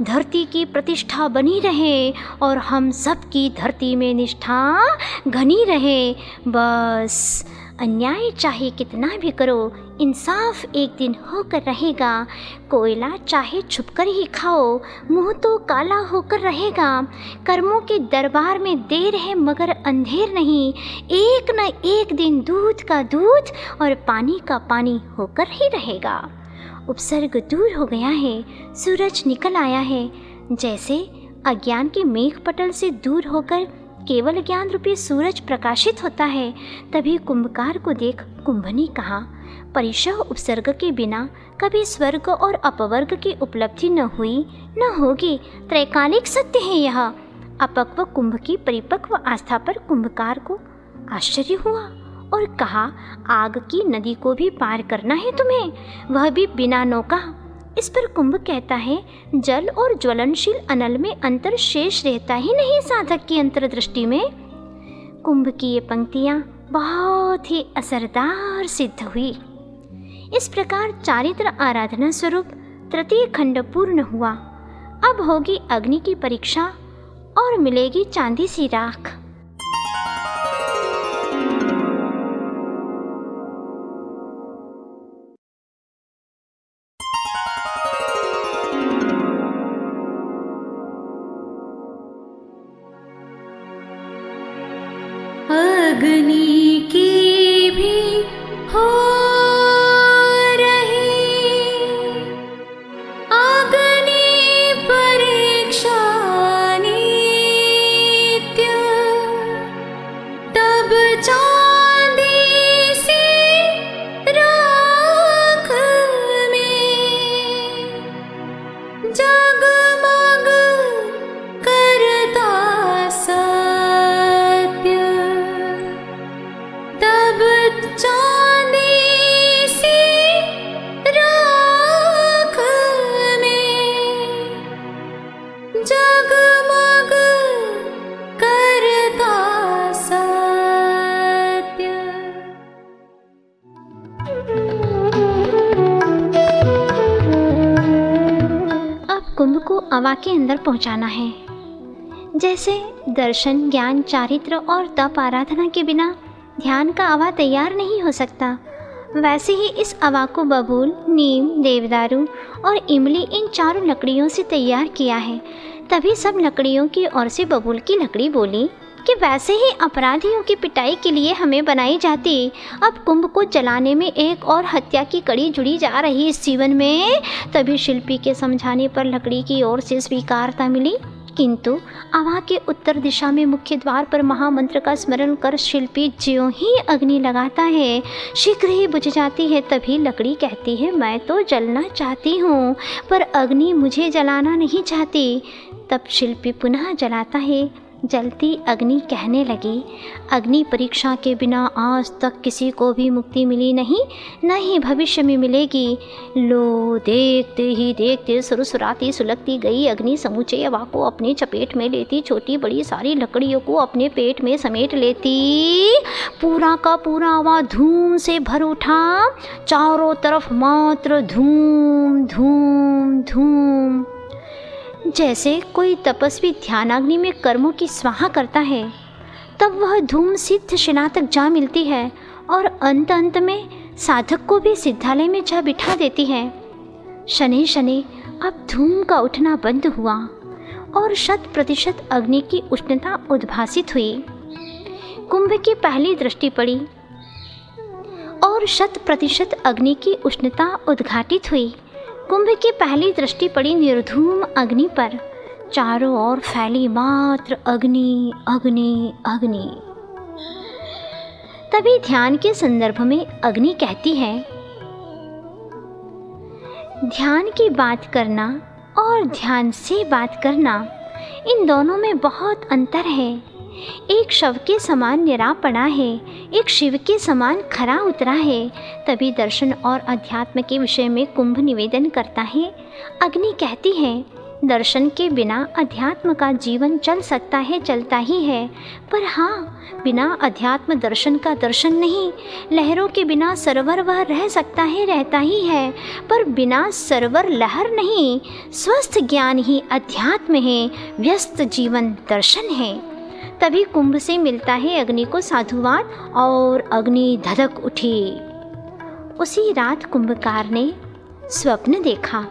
धरती की प्रतिष्ठा बनी रहे और हम सब की धरती में निष्ठा घनी रहे। बस अन्याय चाहे कितना भी करो, इंसाफ एक दिन होकर रहेगा। कोयला चाहे छुपकर ही खाओ, मुंह तो काला होकर रहेगा। कर्मों के दरबार में देर है मगर अंधेर नहीं, एक न एक दिन दूध का दूध और पानी का पानी होकर ही रहेगा। उपसर्ग दूर हो गया है, सूरज निकल आया है। जैसे अज्ञान के मेघ पटल से दूर होकर केवल ज्ञान रूपी सूरज प्रकाशित होता है, तभी कुंभकार को देख कुंभ ने कहा, परिशः उपसर्ग के बिना कभी स्वर्ग और अपवर्ग की उपलब्धि न हुई न होगी। त्रैकालिक सत्य है यह। अपक्व कुंभ की परिपक्व आस्था पर कुंभकार को आश्चर्य हुआ और कहा, आग की नदी को भी पार करना है तुम्हें, वह भी बिना नौका। इस पर कुंभ कहता है, जल और ज्वलनशील अनल में अंतर शेष रहता ही नहीं साधक की अंतर्दृष्टि में। कुंभ की ये पंक्तियाँ बहुत ही असरदार सिद्ध हुई। इस प्रकार चारित्र आराधना स्वरूप तृतीय खंड पूर्ण हुआ। अब होगी अग्नि की परीक्षा और मिलेगी चांदी सी राख। अग्नि की भी हो रही अग्नि परीक्षा नित्य, तब चांदी सी राख में जगमग करता सत्य, तब चांदी सी राख में जगमग करता सत्य। अब कुंभ को अवा के अंदर पहुंचाना है। जैसे दर्शन, ज्ञान, चारित्र और तप आराधना के बिना ध्यान का अवा तैयार नहीं हो सकता, वैसे ही इस अवा को बबूल, नीम, देवदारू और इमली इन चारों लकड़ियों से तैयार किया है। तभी सब लकड़ियों की ओर से बबूल की लकड़ी बोली कि वैसे ही अपराधियों की पिटाई के लिए हमें बनाई जाती। अब कुंभ को जलाने में एक और हत्या की कड़ी जुड़ी जा रही इस जीवन में। तभी शिल्पी के समझाने पर लकड़ी की ओर से स्वीकारता मिली, किंतु अवा के उत्तर दिशा में मुख्य द्वार पर महामंत्र का स्मरण कर शिल्पी ज्यों ही अग्नि लगाता है, शीघ्र ही बुझ जाती है। तभी लकड़ी कहती है, मैं तो जलना चाहती हूँ पर अग्नि मुझे जलाना नहीं चाहती। तब शिल्पी पुनः जलाता है। जलती अग्नि कहने लगी, अग्नि परीक्षा के बिना आज तक किसी को भी मुक्ति मिली नहीं, न ही भविष्य में मिलेगी। लो, देखते ही देखते सुरसुराती सुलगती गई अग्नि समूचे अवा को अपने चपेट में लेती, छोटी बड़ी सारी लकड़ियों को अपने पेट में समेट लेती। पूरा का पूरा अवा धूम से भर उठा, चारों तरफ मात्र धूम धूम धूम। जैसे कोई तपस्वी ध्यानाग्नि में कर्मों की स्वाहा करता है, तब वह धूम सिद्ध शिला तक जा मिलती है और अंत में साधक को भी सिद्धालय में जा बिठा देती है। शनै शनै अब धूम का उठना बंद हुआ और 100% अग्नि की उष्णता उद्भासित हुई। कुंभ की पहली दृष्टि पड़ी और 100% अग्नि की उष्णता उद्घाटित हुई। कुंभ की पहली दृष्टि पड़ी निर्धूम अग्नि पर। चारों ओर फैली मात्र अग्नि अग्नि अग्नि। तभी ध्यान के संदर्भ में अग्नि कहती है, ध्यान की बात करना और ध्यान से बात करना, इन दोनों में बहुत अंतर है। एक शव के समान निरा पड़ा है, एक शिव के समान खरा उतरा है। तभी दर्शन और अध्यात्म के विषय में कुंभ निवेदन करता है। अग्नि कहती है, दर्शन के बिना अध्यात्म का जीवन चल सकता है, चलता ही है। पर हाँ, बिना अध्यात्म दर्शन का दर्शन नहीं। लहरों के बिना सरोवर वह रह सकता है, रहता ही है, पर बिना सरोवर लहर नहीं। स्वस्थ ज्ञान ही अध्यात्म है, व्यस्त जीवन दर्शन है। तभी कुंभ से मिलता है अग्नि को साधुवाद और अग्नि धधक उठी। उसी रात कुंभकार ने स्वप्न देखा।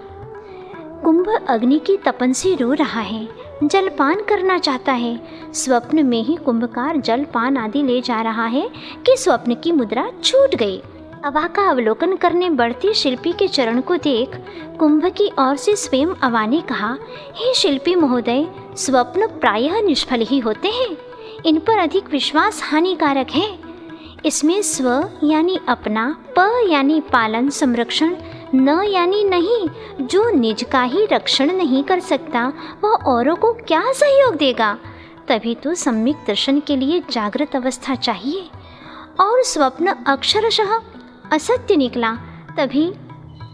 कुंभ अग्नि की तपन से रो रहा है, जलपान करना चाहता है। स्वप्न में ही कुंभकार जलपान आदि ले जा रहा है कि स्वप्न की मुद्रा छूट गई। अवा का अवलोकन करने बढ़ते शिल्पी के चरण को देख कुंभ की ओर से स्वयं अवा ने कहा, हे शिल्पी महोदय, स्वप्न प्रायः निष्फल ही होते हैं। इन पर अधिक विश्वास हानिकारक है। इसमें स्व यानी अपना, प यानी पालन संरक्षण, न यानी नहीं। जो निज का ही रक्षण नहीं कर सकता वह औरों को क्या सहयोग देगा। तभी तो सम्यक दर्शन के लिए जागृत अवस्था चाहिए। और स्वप्न अक्षरशः असत्य निकला। तभी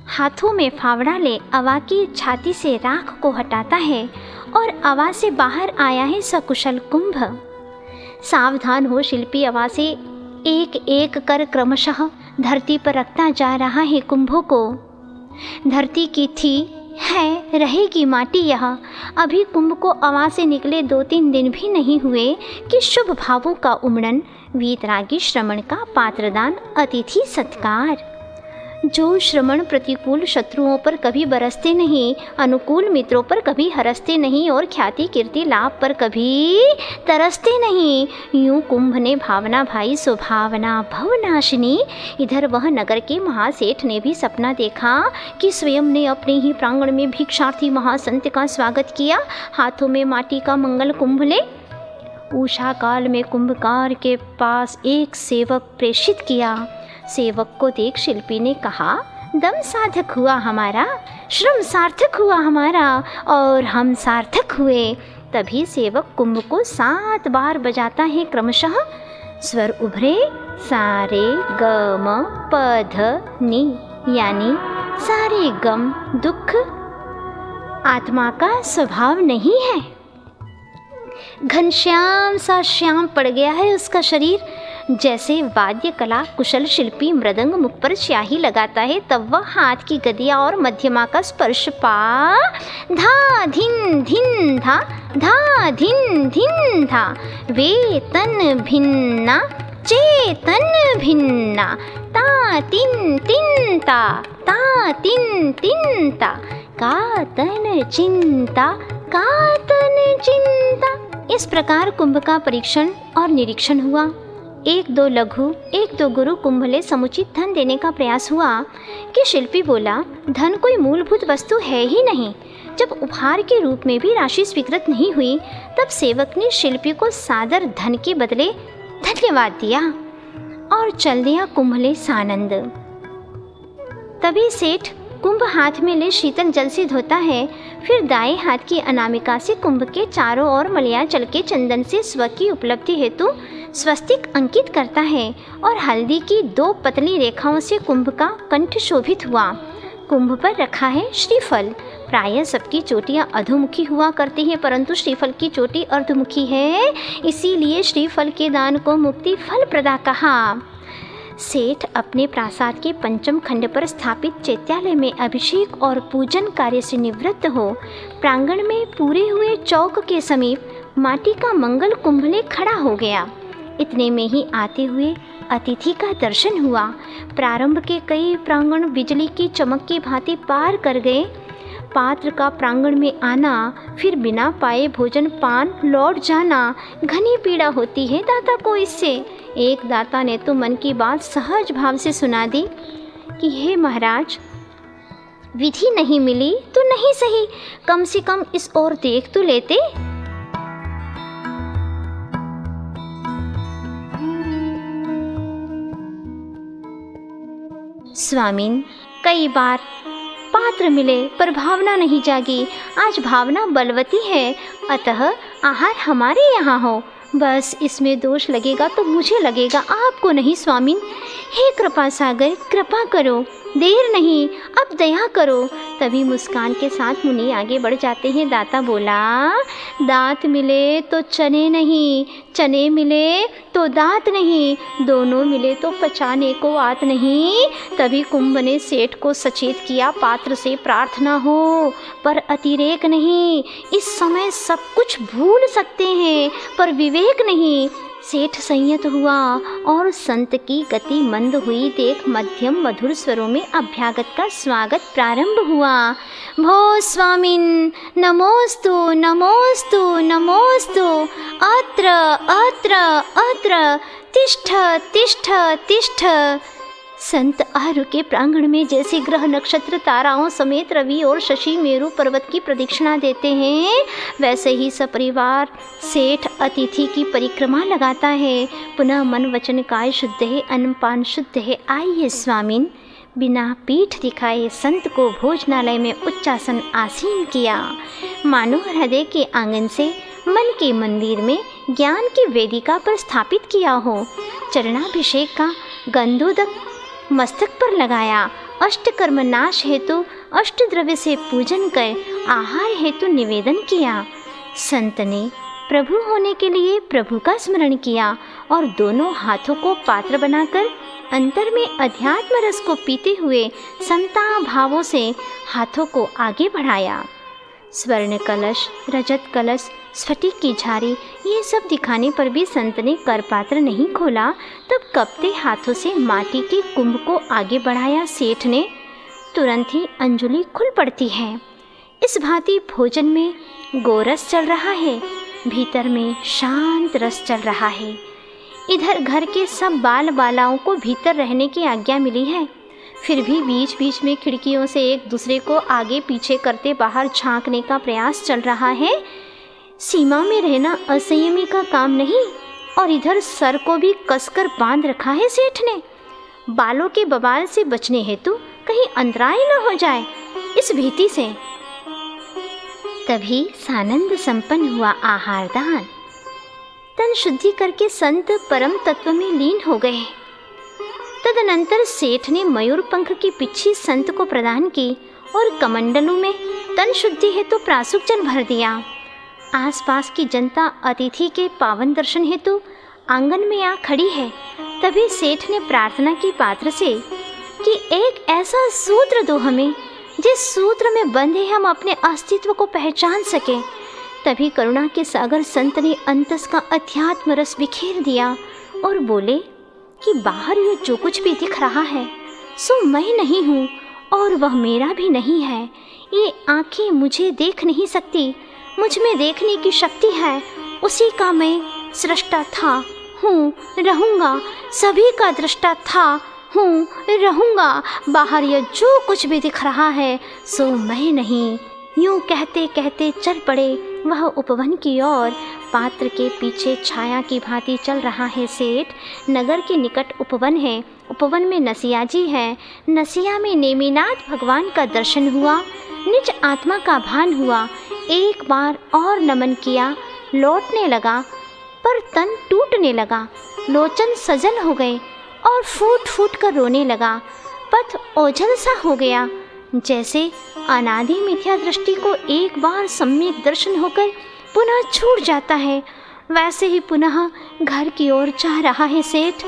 हाथों में फावड़ा ले अवा की छाती से राख को हटाता है और अवा से बाहर आया है सकुशल कुंभ। सावधान हो शिल्पी अवा से एक एक कर क्रमशः धरती पर रखता जा रहा है कुंभों को। धरती की थी, है, रहेगी माटी यह। अभी कुंभ को अवा से निकले 2-3 दिन भी नहीं हुए कि शुभ भावों का उमड़न, वीतरागी श्रमण का पात्रदान, अतिथि सत्कार। जो श्रमण प्रतिकूल शत्रुओं पर कभी बरसते नहीं, अनुकूल मित्रों पर कभी हरसते नहीं और ख्याति कीर्ति लाभ पर कभी तरसते नहीं, यूं कुंभ ने भावना भाई सुभावना भवनाशिनी। इधर वह नगर के महासेठ ने भी सपना देखा कि स्वयं ने अपने ही प्रांगण में भिक्षार्थी महासंत का स्वागत किया, हाथों में माटी का मंगल कुंभ ले। उषा काल में कुंभकार के पास एक सेवक प्रेषित किया। सेवक को देख शिल्पी ने कहा, दम सार्थक हुआ हमारा, श्रम सार्थक हुआ हमारा और हम सार्थक हुए। तभी सेवक कुंभ को 7 बार बजाता है क्रमशः। स्वर उभरे, सारे ग म प ध नि, यानी सारे गम दुख आत्मा का स्वभाव नहीं है। घनश्याम सा श्याम पड़ गया है उसका शरीर। जैसे वाद्य कला कुशल शिल्पी मृदंग मुख पर स्याही लगाता है, तब वह हाथ की गदिया और मध्यमा का स्पर्श पा धा धिन धिन धा, धा धिन धिन धा, वेतन भिन्ना चेतन भिन्ना, ता तिन तिन ता, ता तिन तिन ता, का तन चिंता, का तन चिंता। इस प्रकार कुंभ का परीक्षण और निरीक्षण हुआ। 1-2 लघु 1-2 गुरु कुंभले समुचित धन देने का प्रयास हुआ कि शिल्पी बोला, धन कोई मूलभूत वस्तु है ही नहीं। जब उपहार के रूप में भी राशि स्वीकृत नहीं हुई, तब सेवक ने शिल्पी को सादर धन के बदले धन्यवाद दिया और चल दिया कुंभले सानंद। तभी सेठ कुंभ हाथ में ले शीतल जल से धोता है, फिर दाएं हाथ की अनामिका से कुंभ के चारों ओर मलयाचल के चंदन से स्व की उपलब्धि हेतु स्वस्तिक अंकित करता है और हल्दी की 2 पतली रेखाओं से कुंभ का कंठ शोभित हुआ। कुंभ पर रखा है श्रीफल। प्रायः सबकी चोटियाँ अधोमुखी हुआ करती हैं, परंतु श्रीफल की चोटी अर्धमुखी है, इसीलिए श्रीफल के दान को मुक्ति फल प्रदा कहा। सेठ अपने प्रासाद के 5म खंड पर स्थापित चैत्यालय में अभिषेक और पूजन कार्य से निवृत्त हो प्रांगण में पूरे हुए चौक के समीप माटी का मंगल कुंभले खड़ा हो गया। इतने में ही आते हुए अतिथि का दर्शन हुआ। प्रारंभ के कई प्रांगण बिजली की चमक की भांति पार कर गए। पात्र का प्रांगण में आना, फिर बिना पाए भोजन पान लौट जाना, घनी पीड़ा होती है दाता को इससे। एक दाता ने तो मन की बात सहज भाव से सुना दी कि हे महाराज, विधि नहीं मिली तो नहीं सही, कम से कम इस ओर देख तो लेते। स्वामीन, कई बार पात्र मिले पर भावना नहीं जागी। आज भावना बलवती है, अतः आहार हमारे यहाँ हो। बस इसमें दोष लगेगा तो मुझे लगेगा, आपको नहीं स्वामिन। हे कृपा सागर, कृपा करो, देर नहीं, अब दया करो। तभी मुस्कान के साथ मुनि आगे बढ़ जाते हैं। दाता बोला, दांत मिले तो चने नहीं, चने मिले तो दांत नहीं, दोनों मिले तो पचाने को आत नहीं। तभी कुंभ ने सेठ को सचेत किया, पात्र से प्रार्थना हो पर अतिरेक नहीं। इस समय सब कुछ भूल सकते हैं पर विवेक नहीं। सेठ संयत हुआ और संत की गति मंद हुई। देख मध्यम मधुर स्वरों में अभ्यागत का स्वागत प्रारंभ हुआ। भो स्वामिन नमोस्तु नमोस्तु नमोस्तु, अत्र अत्र अत्र, तिष्ठ तिष्ठ तिष्ठ। संत आरु के प्रांगण में जैसे ग्रह नक्षत्र ताराओं समेत रवि और शशि मेरु पर्वत की प्रदक्षिणा देते हैं, वैसे ही सपरिवार सेठ अतिथि की परिक्रमा लगाता है। पुनः मन वचन काय शुद्ध है, अन्नपान शुद्ध है। आइए स्वामिन। बिना पीठ दिखाए संत को भोजनालय में उच्चासन आसीन किया। मानो हृदय के आंगन से मन के मंदिर में ज्ञान की वेदिका पर स्थापित किया हो। चरणाभिषेक का गंधोदक मस्तक पर लगाया। अष्टकर्म नाश हेतु अष्टद्रव्य से पूजन कर आहार हेतु निवेदन किया। संत ने प्रभु होने के लिए प्रभु का स्मरण किया और दोनों हाथों को पात्र बनाकर अंतर में अध्यात्म रस को पीते हुए समता भावों से हाथों को आगे बढ़ाया। स्वर्ण कलश, रजत कलश, स्फटिक की झारी, ये सब दिखाने पर भी संत ने करपात्र नहीं खोला। तब कपते हाथों से माटी के कुंभ को आगे बढ़ाया। सेठ ने तुरंत ही अंजुलि खुल पड़ती है। इस भांति भोजन में गोरस चल रहा है, भीतर में शांत रस चल रहा है। इधर घर के सब बाल बालाओं को भीतर रहने की आज्ञा मिली है, फिर भी बीच बीच में खिड़कियों से एक दूसरे को आगे पीछे करते बाहर झांकने का प्रयास चल रहा है। सीमा में रहना असंयमी का काम नहीं। और इधर सर को भी कसकर बांध रखा है सेठ ने, बालों के बवाल से बचने हेतु कहीं अंतराय न हो जाए, इस भीति से। तभी सानंद संपन्न हुआ आहारदान। तन शुद्धि करके संत परम तत्व में लीन हो गए। तदनंतर सेठ ने मयूर पंख की पिच्छी संत को प्रदान की और कमंडलों में तन शुद्धि हेतु प्रासुक जल भर दिया। आसपास की जनता अतिथि के पावन दर्शन हेतु आंगन में आ खड़ी है। तभी सेठ ने प्रार्थना की पात्र से कि एक ऐसा सूत्र दो हमें, जिस सूत्र में बंधे हम अपने अस्तित्व को पहचान सकें। तभी करुणा के सागर संत ने अंतस का अध्यात्म रस बिखेर दिया और बोले कि बाहर ये जो कुछ भी दिख रहा है सो मैं नहीं हूँ और वह मेरा भी नहीं है। ये आँखें मुझे देख नहीं सकती, मुझ में देखने की शक्ति है, उसी का मैं सृष्टा था, हूँ, रहूँगा, सभी का दृष्टा था, हूँ, रहूँगा। बाहर ये जो कुछ भी दिख रहा है सो मैं नहीं। यूँ कहते कहते चल पड़े वह उपवन की ओर। पात्र के पीछे छाया की भांति चल रहा है सेठ। नगर के निकट उपवन है, उपवन में नसिया जी है। नसिया में नेमिनाथ भगवान का दर्शन हुआ, निज आत्मा का भान हुआ। एक बार और नमन किया, लौटने लगा पर तन टूटने लगा, लोचन सजल हो गए और फूट फूट कर रोने लगा। पथ ओझल सा हो गया, जैसे अनादि मिथ्या दृष्टि को एक बार सम्यक दर्शन होकर पुनः छूट जाता है, वैसे ही पुनः घर की ओर जा रहा है सेठ।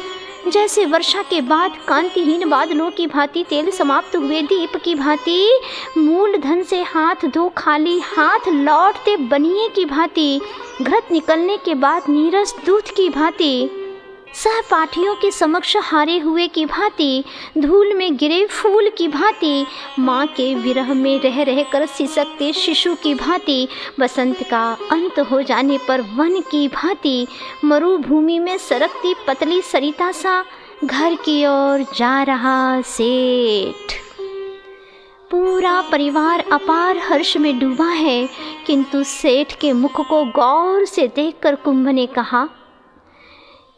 जैसे वर्षा के बाद कांतिहीन बादलों की भांति, तेल समाप्त हुए दीप की भांति, मूल धन से हाथ धो खाली हाथ लौटते बनिए की भांति, घृत निकलने के बाद नीरस दूध की भांति, सहपाठियों के समक्ष हारे हुए की भांति, धूल में गिरे फूल की भांति, माँ के विरह में रह रह कर सिसकते शिशु की भांति, बसंत का अंत हो जाने पर वन की भांति, मरुभूमि में सरकती पतली सरिता सा घर की ओर जा रहा सेठ। पूरा परिवार अपार हर्ष में डूबा है, किंतु सेठ के मुख को गौर से देखकर कुंभ ने कहा,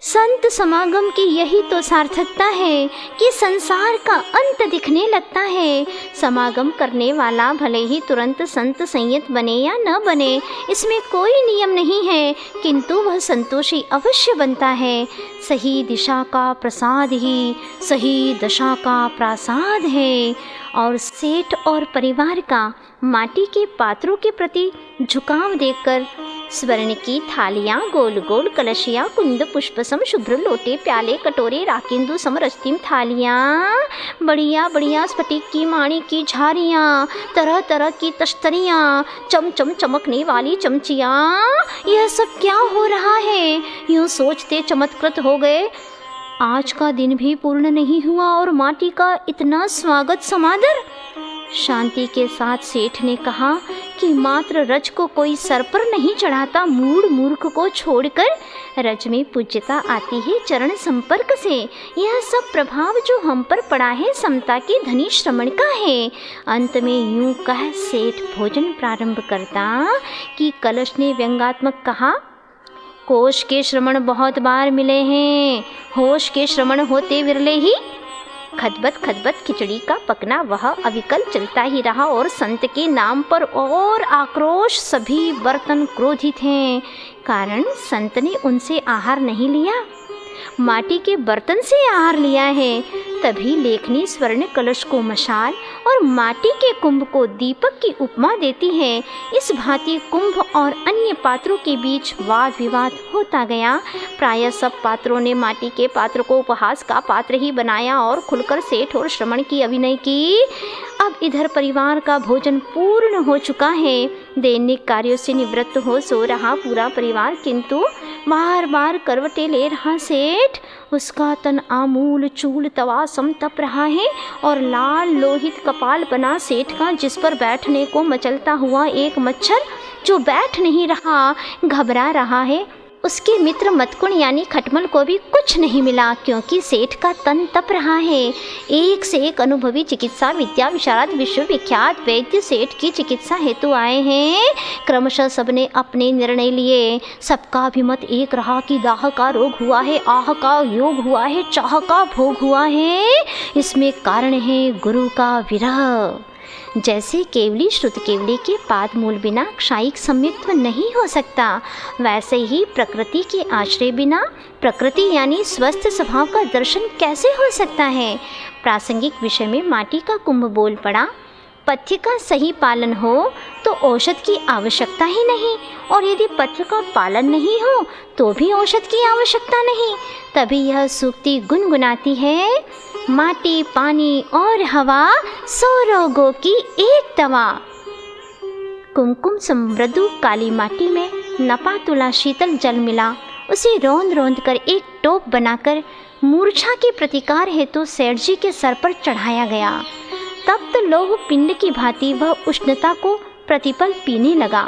संत समागम की यही तो सार्थकता है कि संसार का अंत दिखने लगता है। समागम करने वाला भले ही तुरंत संत संयत बने या न बने, इसमें कोई नियम नहीं है, किंतु वह संतोषी अवश्य बनता है। सही दिशा का प्रसाद ही सही दशा का प्रसाद है। और सेठ और परिवार का माटी के पात्रों के प्रति झुकाव देखकर स्वर्ण की थालियाँ, गोल गोल कलशियाँ, कुंद पुष्पसम शुभ्र लोटे, प्याले, कटोरे, राकेंदु समरस्तिम थालियाँ, बढ़िया बढ़िया स्फटिक की माणी की झारियाँ, तरह तरह की तश्तरियाँ, चमचम चमकने वाली चमचियाँ, यह सब क्या हो रहा है? यूँ सोचते चमत्कृत हो गए। आज का दिन भी पूर्ण नहीं हुआ और माटी का इतना स्वागत समादर। शांति के साथ सेठ ने कहा कि मात्र रज को कोई सर पर नहीं चढ़ाता, मूढ़ मूर्ख को छोड़कर रज में पूज्यता आती है चरण संपर्क से। यह सब प्रभाव जो हम पर पड़ा है समता के धनी श्रमण का है। अंत में यूं कह सेठ भोजन प्रारंभ करता कि कलश ने व्यंगात्मक कहा, कोश के श्रमण बहुत बार मिले हैं, होश के श्रमण होते विरले ही। खदबद खिचड़ी का पकना वह अविकल चलता ही रहा और संत के नाम पर और आक्रोश। सभी बर्तन क्रोधित हैं, कारण संत ने उनसे आहार नहीं लिया, माटी के बर्तन से आहार लिया है। तभी लेखनी स्वर्ण कलश को मशाल और माटी के कुंभ को दीपक की उपमा देती है। इस भांति कुंभ और अन्य पात्रों के बीच वाद विवाद होता गया। प्रायः सब पात्रों ने माटी के पात्र को उपहास का पात्र ही बनाया और खुलकर सेठ और श्रमण की अभिनय की। अब इधर परिवार का भोजन पूर्ण हो चुका है, दैनिक कार्यों से निवृत्त हो सो रहा पूरा परिवार, किंतु बार बार करवटें ले रहा सेठ। उसका तन आमूल चूल तवा समतप रहा है और लाल लोहित कपाल बना सेठ का, जिस पर बैठने को मचलता हुआ एक मच्छर जो बैठ नहीं रहा, घबरा रहा है। उसके मित्र मतकुण यानी खटमल को भी कुछ नहीं मिला, क्योंकि सेठ का तन तप रहा है। एक से एक अनुभवी चिकित्सा विद्या विशारद विश्वविख्यात वैद्य सेठ की चिकित्सा हेतु आए हैं। क्रमशः सबने अपने निर्णय लिए। सबका अभिमत एक रहा कि दाह का रोग हुआ है, आह का योग हुआ है, चाह का भोग हुआ है। इसमें कारण है गुरु का विरह। जैसे केवली श्रुत केवली के पाद मूल बिना क्षायिक संयुक्त नहीं हो सकता, वैसे ही प्रकृति के आश्रय बिना प्रकृति यानी स्वस्थ स्वभाव का दर्शन कैसे हो सकता है। प्रासंगिक विषय में माटी का कुंभ बोल पड़ा। पथ्य का सही पालन हो तो औषध की आवश्यकता ही नहीं, और यदि पथ्य का पालन नहीं हो तो भी औषध की आवश्यकता नहीं। तभी यह सूक्ति गुनगुनाती है, माटी पानी और हवा, 100 रोगों की एक दवा। कुमकुम समृद्धु काली माटी में नपा तुला शीतल जल मिला। उसे रौंद रौंद कर एक टोप बनाकर मूर्छा के प्रतिकार हेतु सेठ जी के सर पर चढ़ाया गया। तप्त लोह पिंड की भांति वह उष्णता को प्रतिपल पीने लगा।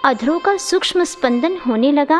अधरों का सूक्ष्म स्पंदन होने लगा।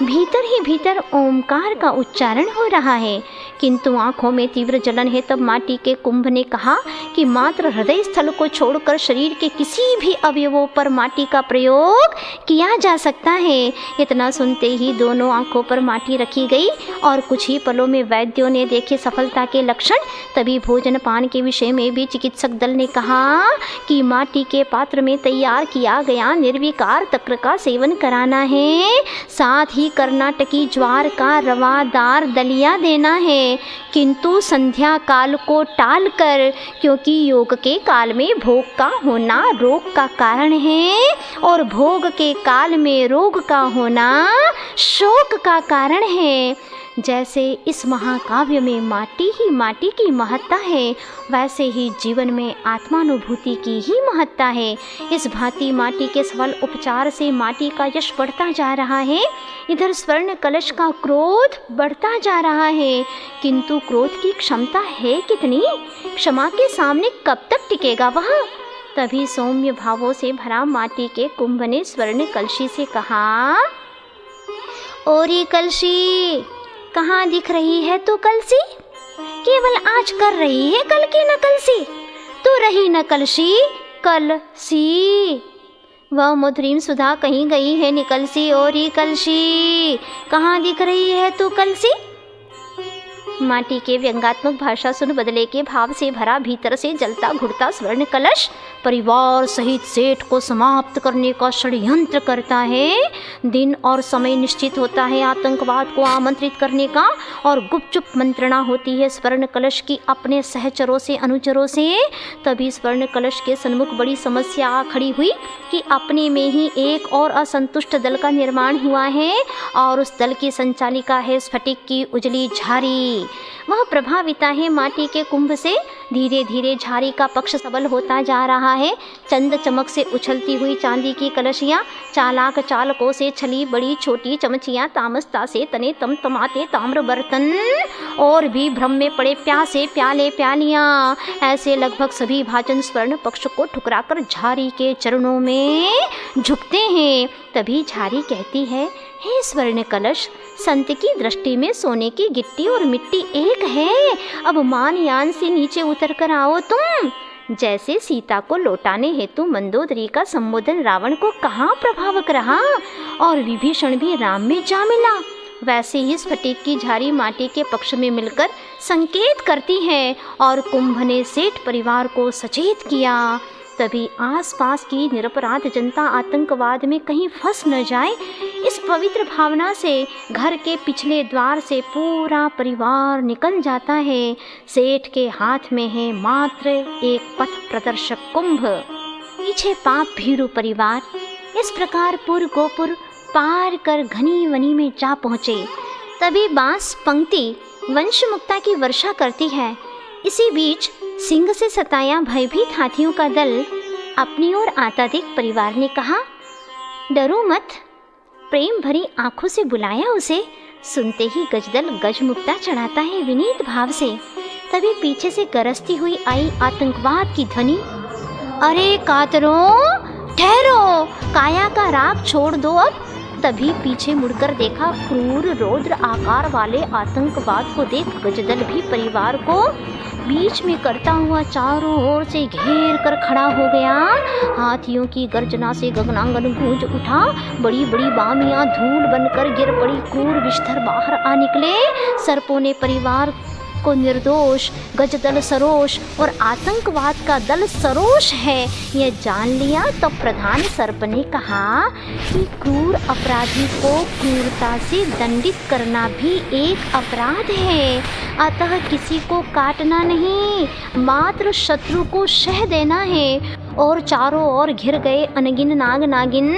भीतर ही भीतर ओमकार का उच्चारण हो रहा है, किंतु आंखों में तीव्र जलन है। तब माटी के कुंभ ने कहा कि मात्र हृदय स्थल को छोड़कर शरीर के किसी भी अवयवों पर माटी का प्रयोग किया जा सकता है। इतना सुनते ही दोनों आंखों पर माटी रखी गई और कुछ ही पलों में वैद्यों ने देखे सफलता के लक्षण। तभी भोजन पान के विषय में भी चिकित्सक दल ने कहा कि माटी के पात्र में तैयार किया गया निर्विकार तक्र का सेवन कराना है, साथ ही कर्नाटकी ज्वार का रवादार दलिया देना है, किंतु संध्या काल को टालकर, क्योंकि योग के काल में भोग का होना रोग का कारण है और भोग के काल में रोग का होना शोक का कारण है। जैसे इस महाकाव्य में माटी ही माटी की महत्ता है, वैसे ही जीवन में आत्मानुभूति की ही महत्ता है। इस भांति माटी के सफल उपचार से माटी का यश बढ़ता जा रहा है। इधर स्वर्ण कलश का क्रोध बढ़ता जा रहा है, किंतु क्रोध की क्षमता है कितनी? क्षमा के सामने कब तक टिकेगा वह? तभी सौम्य भावों से भरा माटी के कुंभ ने स्वर्ण कलशी से कहा, ओरी कलशी, कहाँ दिख रही है तू कलसी? केवल आज कर रही है कल की नकलसी। तू रही न कलशी कलसी। वह मधुरीम सुधा कहीं गई है निकलसी और ही कलसी, कहाँ दिख रही है तू कलसी। माटी के व्यंगात्मक भाषा सुन बदले के भाव से भरा भीतर से जलता घुटता स्वर्ण कलश परिवार सहित सेठ को समाप्त करने का षड्यंत्र करता है। दिन और समय निश्चित होता है आतंकवाद को आमंत्रित करने का और गुपचुप मंत्रणा होती है स्वर्ण कलश की अपने सहचरों से अनुचरों से। तभी स्वर्ण कलश के सन्मुख बड़ी समस्या आ खड़ी हुई कि अपने में ही एक और असंतुष्ट दल का निर्माण हुआ है और उस दल की संचालिका है स्फटिक की उजली झारी। वह प्रभाविता है माटी के कुंभ से। धीरे धीरे झारी का पक्ष सबल होता जा रहा है। चंद चमक से उछलती हुई चांदी की कलशियाँ, चालाक चालकों से छली बड़ी छोटी चमचियाँ, तामसता से तने तमतमाते ताम्र बर्तन और भी भ्रम में पड़े प्यासे प्याले प्यालियाँ, ऐसे लगभग सभी भाजन स्वर्ण पक्ष को ठुकराकर झारी के चरणों में झुकते हैं। तभी झारी कहती है, हे स्वर्ण कलश, संत की दृष्टि में सोने की गिट्टी और मिट्टी एक है। अब मान यान से नीचे उतर कर आओ तुम। जैसे सीता को लौटाने हेतु मंदोदरी का संबोधन रावण को कहाँ प्रभावक रहा और विभीषण भी राम में जा मिला, वैसे ही स्फटिक की झारी माटी के पक्ष में मिलकर संकेत करती है और कुंभ ने सेठ परिवार को सचेत किया। तभी आसपास की निरपराध जनता आतंकवाद में कहीं फंस न जाए, इस पवित्र भावना से घर के पिछले द्वार से पूरा परिवार निकल जाता है। सेठ के हाथ में है मात्र एक पथ प्रदर्शक कुंभ, पीछे पाप भीरू परिवार। इस प्रकार पुर गोपुर पार कर घनी वनी में जा पहुँचे। तभी बांस पंक्ति वंश मुक्ता की वर्षा करती है। इसी बीच सिंह से सताया भयभीत हाथियों का दल अपनी ओर आता देख परिवार ने कहा, डरो मत। प्रेम भरी आंखों से बुलाया उसे। सुनते ही गजदल गजमुक्ता चढ़ाता है विनीत भाव से। तभी पीछे से गरजती हुई आई आतंकवाद की ध्वनि, अरे कातरों ठहरो, काया का राग छोड़ दो अब। तभी पीछे मुड़कर देखा, क्रूर रौद्र आकार वाले आतंकवाद को देख गजदल भी परिवार को बीच में करता हुआ चारों ओर से घेर कर खड़ा हो गया। हाथियों की गर्जना से गगनांगन गूंज उठा। बड़ी बड़ी बामियां धूल बनकर गिर पड़ी। क्रूर विषधर बाहर आ निकले। सर्पों ने परिवार को निर्दोष, गजदल सरोष और आतंकवाद का दल सरोष है यह जान लिया। तब प्रधान सर्प ने कहा कि क्रूर अपराधी को क्रूरता से दंडित करना भी एक अपराध है। अतः किसी को काटना नहीं, मात्र शत्रु को शह देना है। और चारों ओर घिर गए अनगिन नाग नागिन।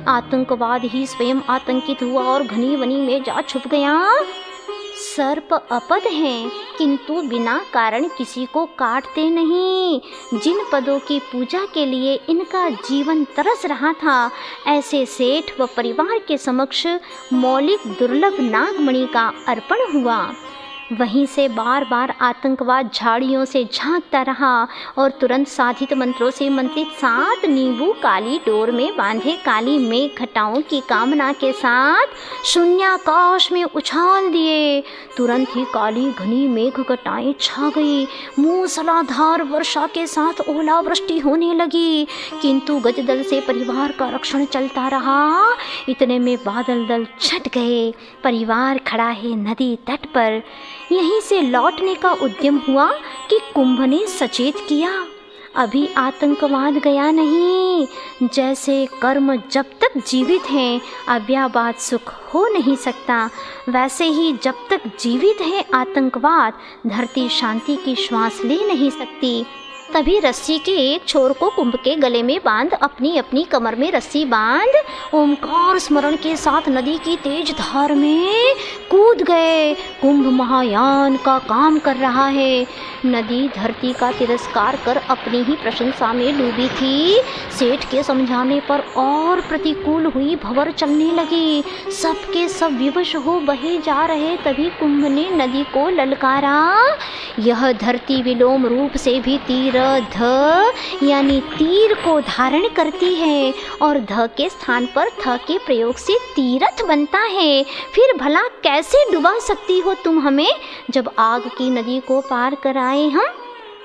आतंकवाद ही स्वयं आतंकित हुआ और घनी वनी में जा छुप गया। सर्प अपद हैं, किंतु बिना कारण किसी को काटते नहीं। जिन पदों की पूजा के लिए इनका जीवन तरस रहा था, ऐसे सेठ व परिवार के समक्ष मौलिक दुर्लभ नागमणि का अर्पण हुआ। वहीं से बार बार आतंकवाद झाड़ियों से झांकता रहा और तुरंत साधित मंत्रों से मंत्रित 7 नींबू काली डोर में बांधे काली मेघ घटाओं की कामना के साथ शून्याकाश में उछाल दिए। तुरंत ही काली घनी मेघ घटाएं छा गई। मूसलाधार वर्षा के साथ ओलावृष्टि होने लगी, किंतु गजदल से परिवार का रक्षण चलता रहा। इतने में बादल दल छट गए। परिवार खड़ा है नदी तट पर। यहीं से लौटने का उद्यम हुआ कि कुंभ ने सचेत किया, अभी आतंकवाद गया नहीं। जैसे कर्म जब तक जीवित हैं अव्याबाद सुख हो नहीं सकता, वैसे ही जब तक जीवित है आतंकवाद धरती शांति की श्वास ले नहीं सकती। तभी रस्सी के एक छोर को कुंभ के गले में बांध अपनी अपनी कमर में रस्सी बांध ओमकार स्मरण के साथ नदी की तेज धार में कूद गए। कुंभ महायान का काम कर रहा है। नदी धरती का तिरस्कार कर अपनी ही प्रशंसा में डूबी थी। सेठ के समझाने पर और प्रतिकूल हुई भंवर चलने लगी। सबके सब विवश हो बहे जा रहे। तभी कुंभ ने नदी को ललकारा, यह धरती विलोम रूप से भी तीर ध यानी तीर को धारण करती है और ध के स्थान पर थ के प्रयोग से तीरथ बनता है। फिर भला कैसे डुबा सकती हो तुम हमें, जब आग की नदी को पार कर आए हम।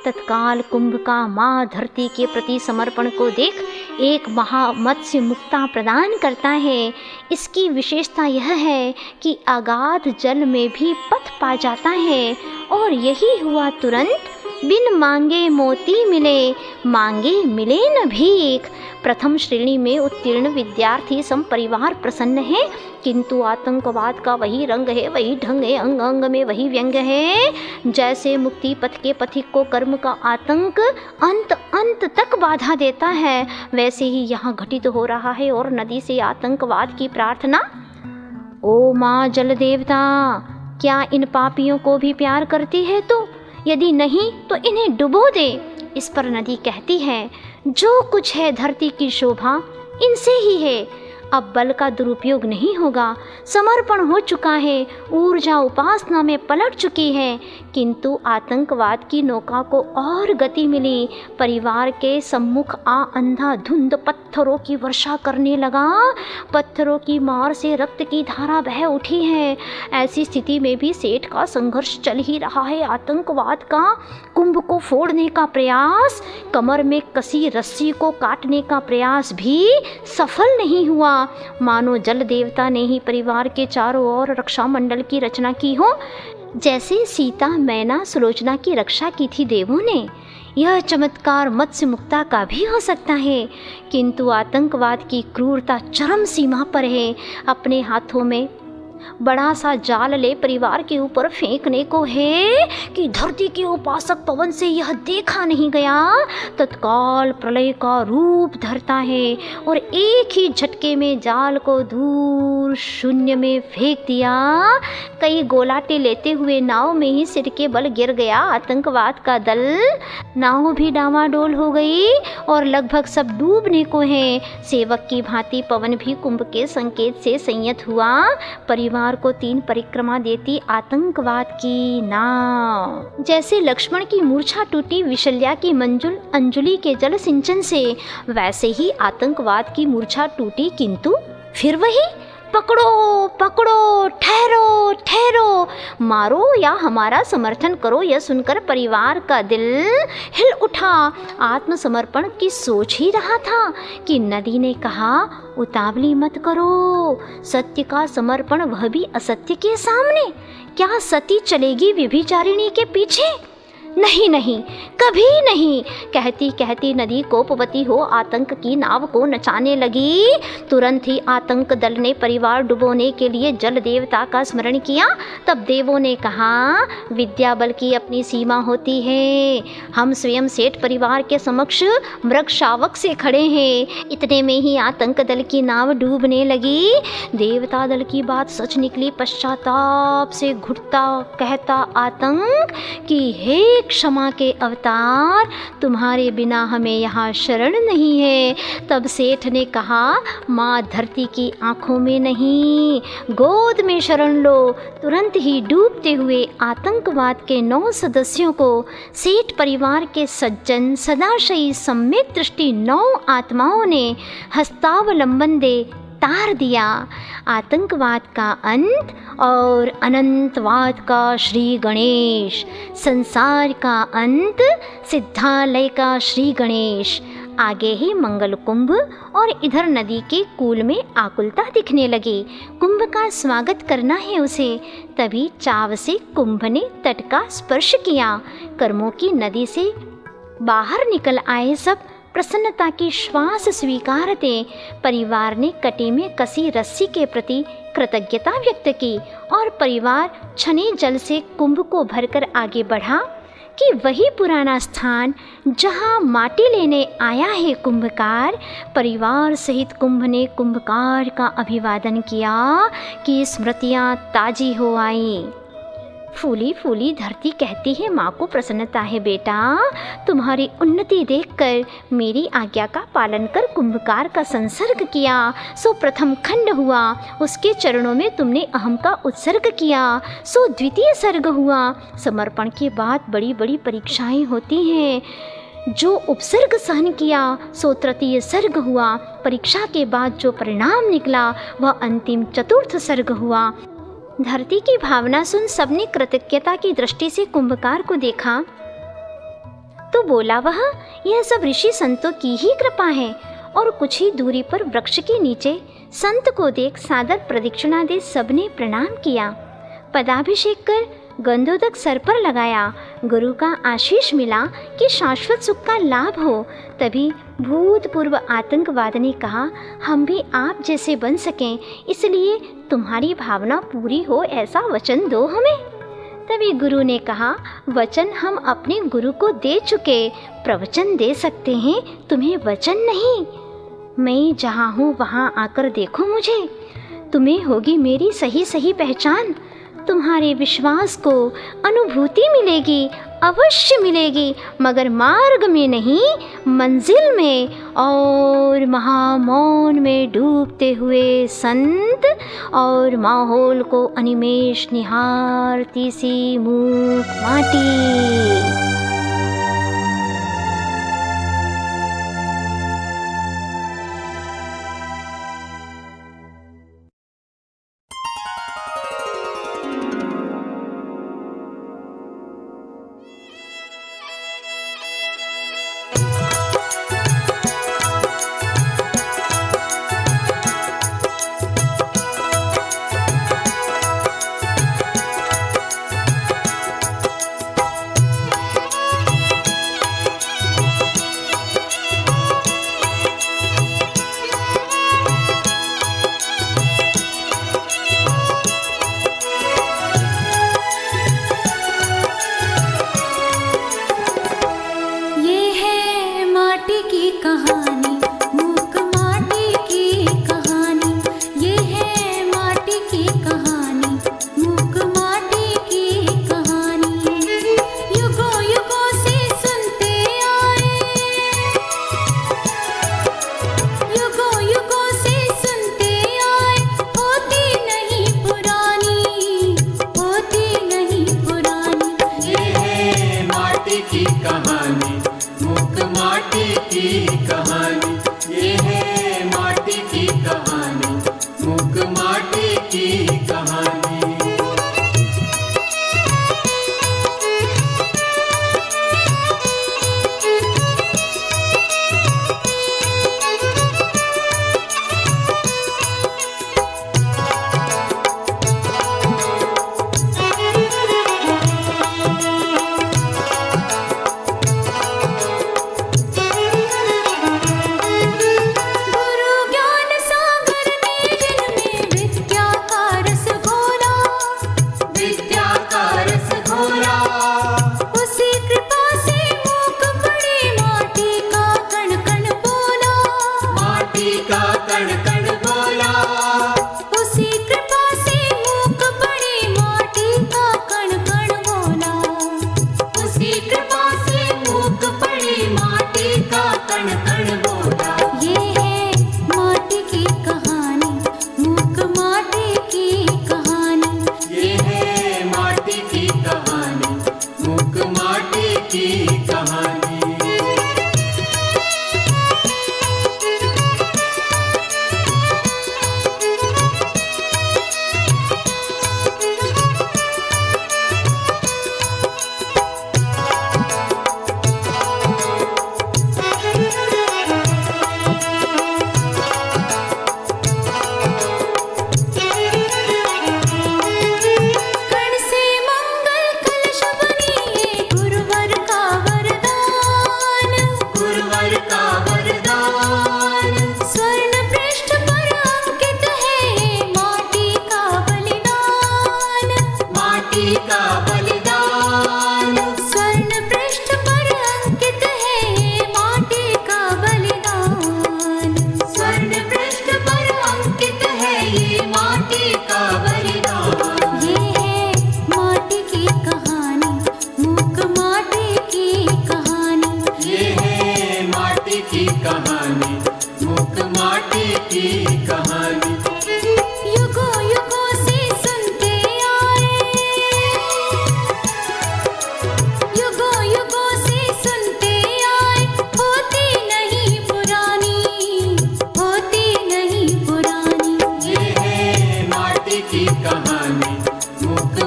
तत्काल कुंभ का माँ धरती के प्रति समर्पण को देख एक महामत्स्य मुक्ता प्रदान करता है। इसकी विशेषता यह है कि अगाध जल में भी पथ पा जाता है और यही हुआ तुरंत। बिन मांगे मोती मिले, मांगे मिले न भीख। प्रथम श्रेणी में उत्तीर्ण विद्यार्थी संपरिवार प्रसन्न है, किंतु आतंकवाद का वही रंग है, वही ढंग है, अंग अंग में वही व्यंग है। जैसे मुक्ति पथ के पथिक को कर्म का आतंक अंत अंत तक बाधा देता है, वैसे ही यहाँ घटित हो रहा है और नदी से आतंकवाद की प्रार्थना। ओ माँ जल देवता, क्या इन पापियों को भी प्यार करती है तो? यदि नहीं तो इन्हें डुबो दे। इस पर नदी कहती है, जो कुछ है धरती की शोभा इनसे ही है। अब बल का दुरुपयोग नहीं होगा, समर्पण हो चुका है, ऊर्जा उपासना में पलट चुकी है। किंतु आतंकवाद की नौका को और गति मिली। परिवार के सम्मुख अंधाधुंध पत्थरों की वर्षा करने लगा। पत्थरों की मार से रक्त की धारा बह उठी है। ऐसी स्थिति में भी सेठ का संघर्ष चल ही रहा है। आतंकवाद का कुंभ को फोड़ने का प्रयास, कमर में कसी रस्सी को काटने का प्रयास भी सफल नहीं हुआ। मानो जल देवता ने ही परिवार के चारों ओर रक्षा मंडल की रचना की हो। जैसे सीता, मैना, सुलोचना की रक्षा की थी देवों ने, यह चमत्कार मत्स्य मुक्ता का भी हो सकता है। किंतु आतंकवाद की क्रूरता चरम सीमा पर है। अपने हाथों में बड़ा सा जाल ले परिवार के ऊपर फेंकने को है कि धरती के उपासक पवन से यह देखा नहीं गया। तत्काल प्रलय का रूप धरता है और एक ही झटके में जाल को दूर शून्य में फेंक दिया। कई गोलाटे लेते हुए नाव में ही सिर के बल गिर गया आतंकवाद का दल। नाव भी डामाडोल हो गई और लगभग सब डूबने को है। सेवक की भांति पवन भी कुंभ के संकेत से संयत हुआ। परिवार को 3 परिक्रमा देती आतंकवाद की नाव। जैसे लक्ष्मण की मूर्छा टूटी विशल्या की मंजुल अंजुली के जल सिंचन से, वैसे ही आतंकवाद की मूर्छा टूटी। किंतु फिर वही पकड़ो पकड़ो, ठहरो ठहरो, मारो या हमारा समर्थन करो। यह सुनकर परिवार का दिल हिल उठा। आत्मसमर्पण की सोच ही रहा था कि नदी ने कहा, उतावली मत करो। सत्य का समर्पण, वह भी असत्य के सामने। क्या सती चलेगी व्यभिचारिणी के पीछे? नहीं नहीं, कभी नहीं। कहती कहती नदी कोपवती हो आतंक की नाव को नचाने लगी। तुरंत ही आतंक दल ने परिवार डुबोने के लिए जल देवता का स्मरण किया। तब देवों ने कहा, विद्या बल की अपनी सीमा होती है। हम स्वयं सेठ परिवार के समक्ष मृग शावक से खड़े हैं। इतने में ही आतंक दल की नाव डूबने लगी। देवता दल की बात सच निकली। पश्चाताप से घुटता कहता आतंक कि हे क्षमा के अवतार, तुम्हारे बिना हमें यहाँ शरण नहीं है। तब सेठ ने कहा, माँ धरती की आंखों में नहीं, गोद में शरण लो। तुरंत ही डूबते हुए आतंकवाद के 9 सदस्यों को सेठ परिवार के सज्जन सदाशयी सम्यक दृष्टि 9 आत्माओं ने हस्तावलंबन दे तार दिया। आतंकवाद का अंत और अनंतवाद का श्री गणेश, संसार का अंत, सिद्धालय का श्री गणेश। आगे ही मंगल कुंभ और इधर नदी के कूल में आकुलता दिखने लगी। कुंभ का स्वागत करना है उसे। तभी चाव से कुंभ ने तट का स्पर्श किया। कर्मों की नदी से बाहर निकल आए सब प्रसन्नता की श्वास स्वीकारते। परिवार ने कटी में कसी रस्सी के प्रति कृतज्ञता व्यक्त की और परिवार छने जल से कुंभ को भरकर आगे बढ़ा कि वही पुराना स्थान जहाँ माटी लेने आया है कुंभकार। परिवार सहित कुंभ ने कुंभकार का अभिवादन किया कि स्मृतियाँ ताजी हो आई। फूली फूली धरती कहती है, माँ को प्रसन्नता है बेटा, तुम्हारी उन्नति देखकर मेरी आज्ञा का पालन कर कुंभकार का संसर्ग किया, सो प्रथम खंड हुआ। उसके चरणों में तुमने अहम का उत्सर्ग किया, सो द्वितीय सर्ग हुआ। समर्पण के बाद बड़ी बड़ी परीक्षाएं होती हैं। जो उपसर्ग सहन किया सो तृतीय सर्ग हुआ। परीक्षा के बाद जो परिणाम निकला वह अंतिम चतुर्थ सर्ग हुआ। धरती की भावना सुन सबने कृतज्ञता की दृष्टि से कुंभकार को देखा। तो बोला वह, यह सब ऋषि संतों की ही कृपा है। और कुछ ही दूरी पर वृक्ष के नीचे संत को देख सादर प्रदक्षिणा दे सबने प्रणाम किया। पदाभिषेक कर गंधोदक सर पर लगाया। गुरु का आशीष मिला कि शाश्वत सुख का लाभ हो। तभी भूतपूर्व आतंकवाद ने कहा, हम भी आप जैसे बन सकें, इसलिए तुम्हारी भावना पूरी हो ऐसा वचन दो हमें। तभी गुरु ने कहा, वचन हम अपने गुरु को दे चुके, प्रवचन दे सकते हैं, तुम्हें वचन नहीं। मैं जहाँ हूँ वहाँ आकर देखो मुझे, तुम्हें होगी मेरी सही सही पहचान। तुम्हारे विश्वास को अनुभूति मिलेगी, अवश्य मिलेगी, मगर मार्ग में नहीं, मंजिल में। और महामौन में डूबते हुए संत और माहौल को अनिमेष निहारती सी मूक माटी।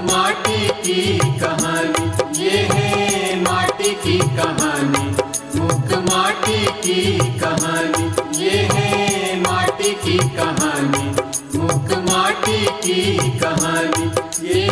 माटी की कहानी, ये है माटी की कहानी। की कहानी, ये है माटी की कहानी, मूक माटी की कहानी, ये